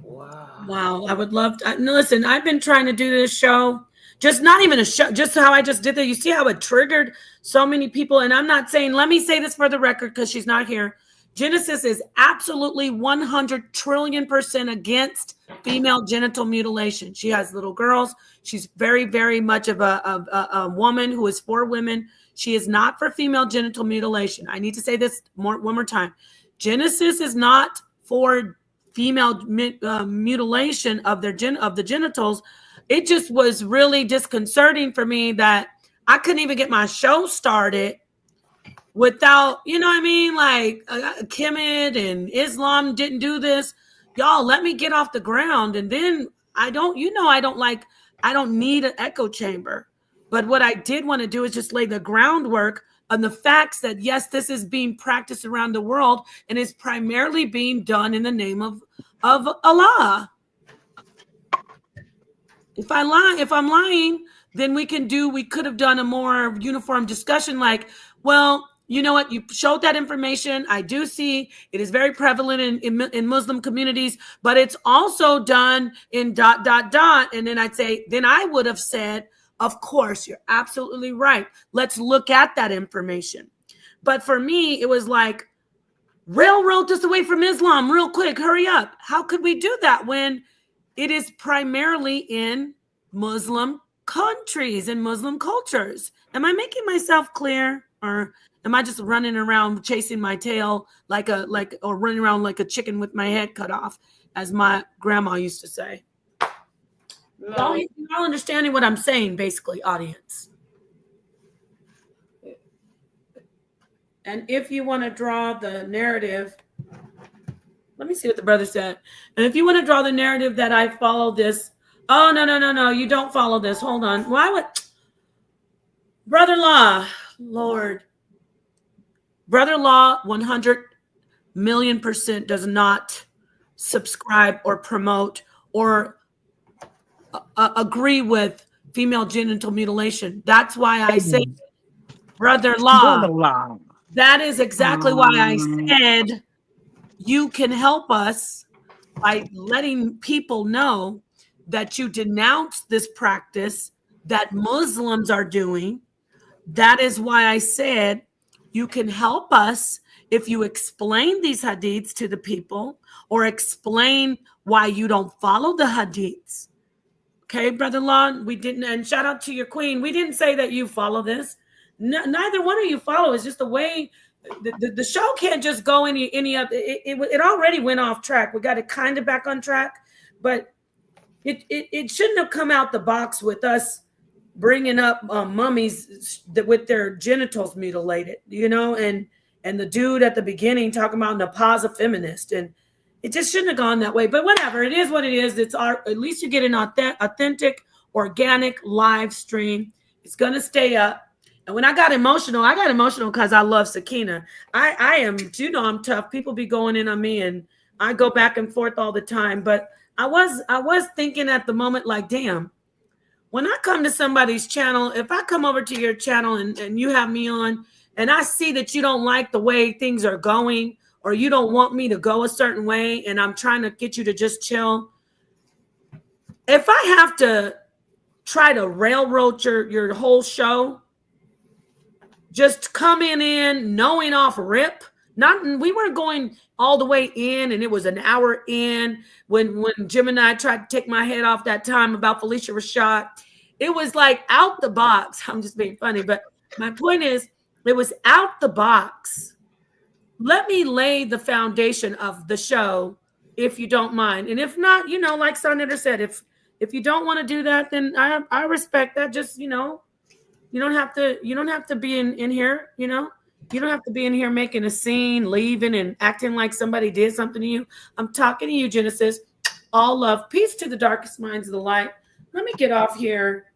Wow. I would love to. Listen, I've been trying to do this show. Just not even a show, just how I just did that. You see how it triggered so many people. And I'm not saying, let me say this for the record, because she's not here. Genesis is absolutely 100 trillion% against female genital mutilation. She has little girls. She's very, very much of a woman who is for women. She is not for female genital mutilation. I need to say this one more time. Genesis is not for female mutilation of the genitals. It just was really disconcerting for me that I couldn't even get my show started without, like Kemet and Islam didn't do this. Y'all, let me get off the ground. And then I don't need an echo chamber. But what I did want to do is just lay the groundwork on the facts that, yes, this is being practiced around the world and is primarily being done in the name of Allah. If I'm lying, then we could have done a more uniform discussion like, well, you know what? You showed that information. I do see it is very prevalent in Muslim communities, but it's also done in ... And then I would have said, of course, you're absolutely right. Let's look at that information. But for me, it was like, railroad us away from Islam real quick. Hurry up. How could we do that when it is primarily in Muslim countries and Muslim cultures? Am I making myself clear, or am I just running around chasing my tail or running around like a chicken with my head cut off, as my grandma used to say? No. Y'all understanding what I'm saying, basically, audience? And if you want to draw the narrative, let me see what the brother said. And if you want to draw the narrative that I follow this, oh, no, you don't follow this. Hold on. Why would brother-in-law, Lord, brother-in-law 100,000,000% does not subscribe or promote or agree with female genital mutilation. That's why I say, brother-in-law. That is exactly why I said you can help us by letting people know that you denounce this practice that Muslims are doing. That is why I said you can help us if you explain these hadiths to the people, or explain why you don't follow the hadiths. Okay, brother-in-law, we didn't, and shout out to your queen. We didn't say that you follow this. Neither one of you follow. It's just the way the show can't just go any other. It already went off track. We got it kind of back on track, but it shouldn't have come out the box with us bringing up mummies with their genitals mutilated, and the dude at the beginning talking about Napaz a feminist, and it just shouldn't have gone that way. But whatever, it is what it is. It's at least you get an authentic, organic live stream. It's gonna stay up. And when I got emotional because I love Sakina. I am, I'm tough. People be going in on me, and I go back and forth all the time. But I was thinking at the moment, like, damn, when I come to somebody's channel, if I come over to your channel and you have me on, and I see that you don't like the way things are going, or you don't want me to go a certain way, and I'm trying to get you to just chill. If I have to try to railroad your whole show, just coming in, knowing off rip. We weren't going all the way in, and it was an hour in when Jim and I tried to take my head off that time about Felicia Rashad. It was like out the box. I'm just being funny, but my point is, it was out the box. Let me lay the foundation of the show, if you don't mind. And if not, like sa.neter said, if you don't want to do that, then I respect that. Just, you don't have to be in here, you don't have to be in here making a scene, leaving and acting like somebody did something to you. I'm talking to you, Genesis. All love. Peace to the darkest minds of the light. Let me get off here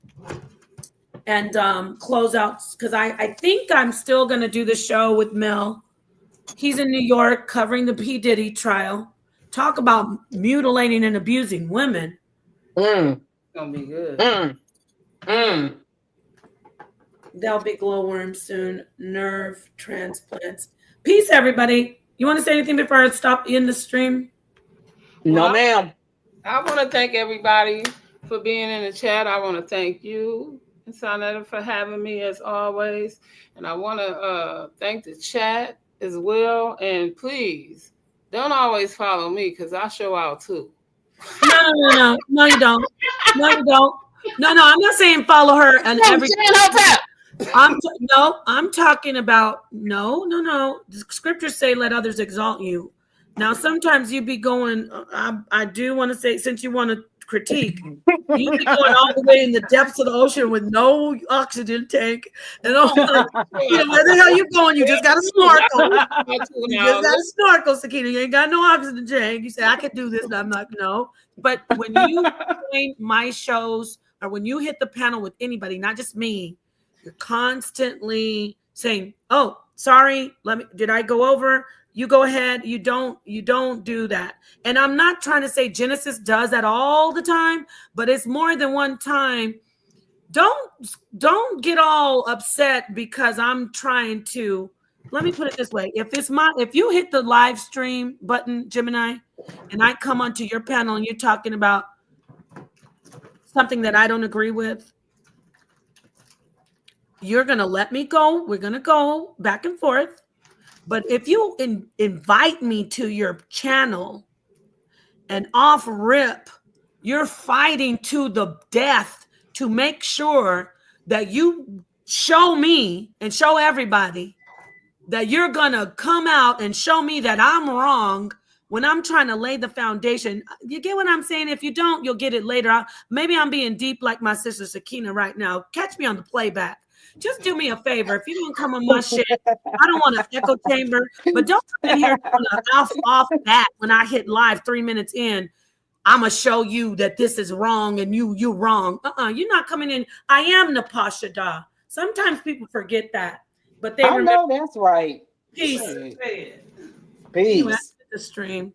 and close out, because I think I'm still going to do the show with Mel. He's in New York covering the P. Diddy trial. Talk about mutilating and abusing women. It's going to be good. There'll be glowworms soon. Nerve transplants. Peace, everybody. You want to say anything before I stop in the stream? No, ma'am. I want to thank everybody for being in the chat. I want to thank you, sa.neter, for having me as always. And I want to thank the chat as well. And please, don't always follow me, because I show out too. No, you don't. No, you don't. No, I'm not saying follow her and everything. I'm talking about no. The scriptures say, let others exalt you. Now, sometimes you be going, I do want to say, since you want to critique, you be going all the way in the depths of the ocean with no oxygen tank. And all where the hell you going? You just got a snorkel. You just got a snorkel, Sakina. You ain't got no oxygen tank. You say, I can do this. And I'm like, no. But when you join my shows, or when you hit the panel with anybody, not just me, you're constantly saying, oh, sorry, did I go over? You go ahead. You don't do that. And I'm not trying to say Genesis does that all the time, but it's more than one time. Don't get all upset because I'm trying to let me put it this way. If you hit the live stream button, Gemini, and I come onto your panel and you're talking about something that I don't agree with, you're going to let me go. We're going to go back and forth. But if you invite me to your channel and off rip, you're fighting to the death to make sure that you show me and show everybody that you're going to come out and show me that I'm wrong when I'm trying to lay the foundation. You get what I'm saying? If you don't, you'll get it later. Maybe I'm being deep like my sister Sakina right now. Catch me on the playback. Just do me a favor. If you don't come on my shit, I don't want an echo chamber, but don't come in here off that when I hit live 3 minutes in. I'm going to show you that this is wrong and you're wrong. You're not coming in. I am Napasha Da. Sometimes people forget that. But they I know that's right. Peace. Peace. The stream.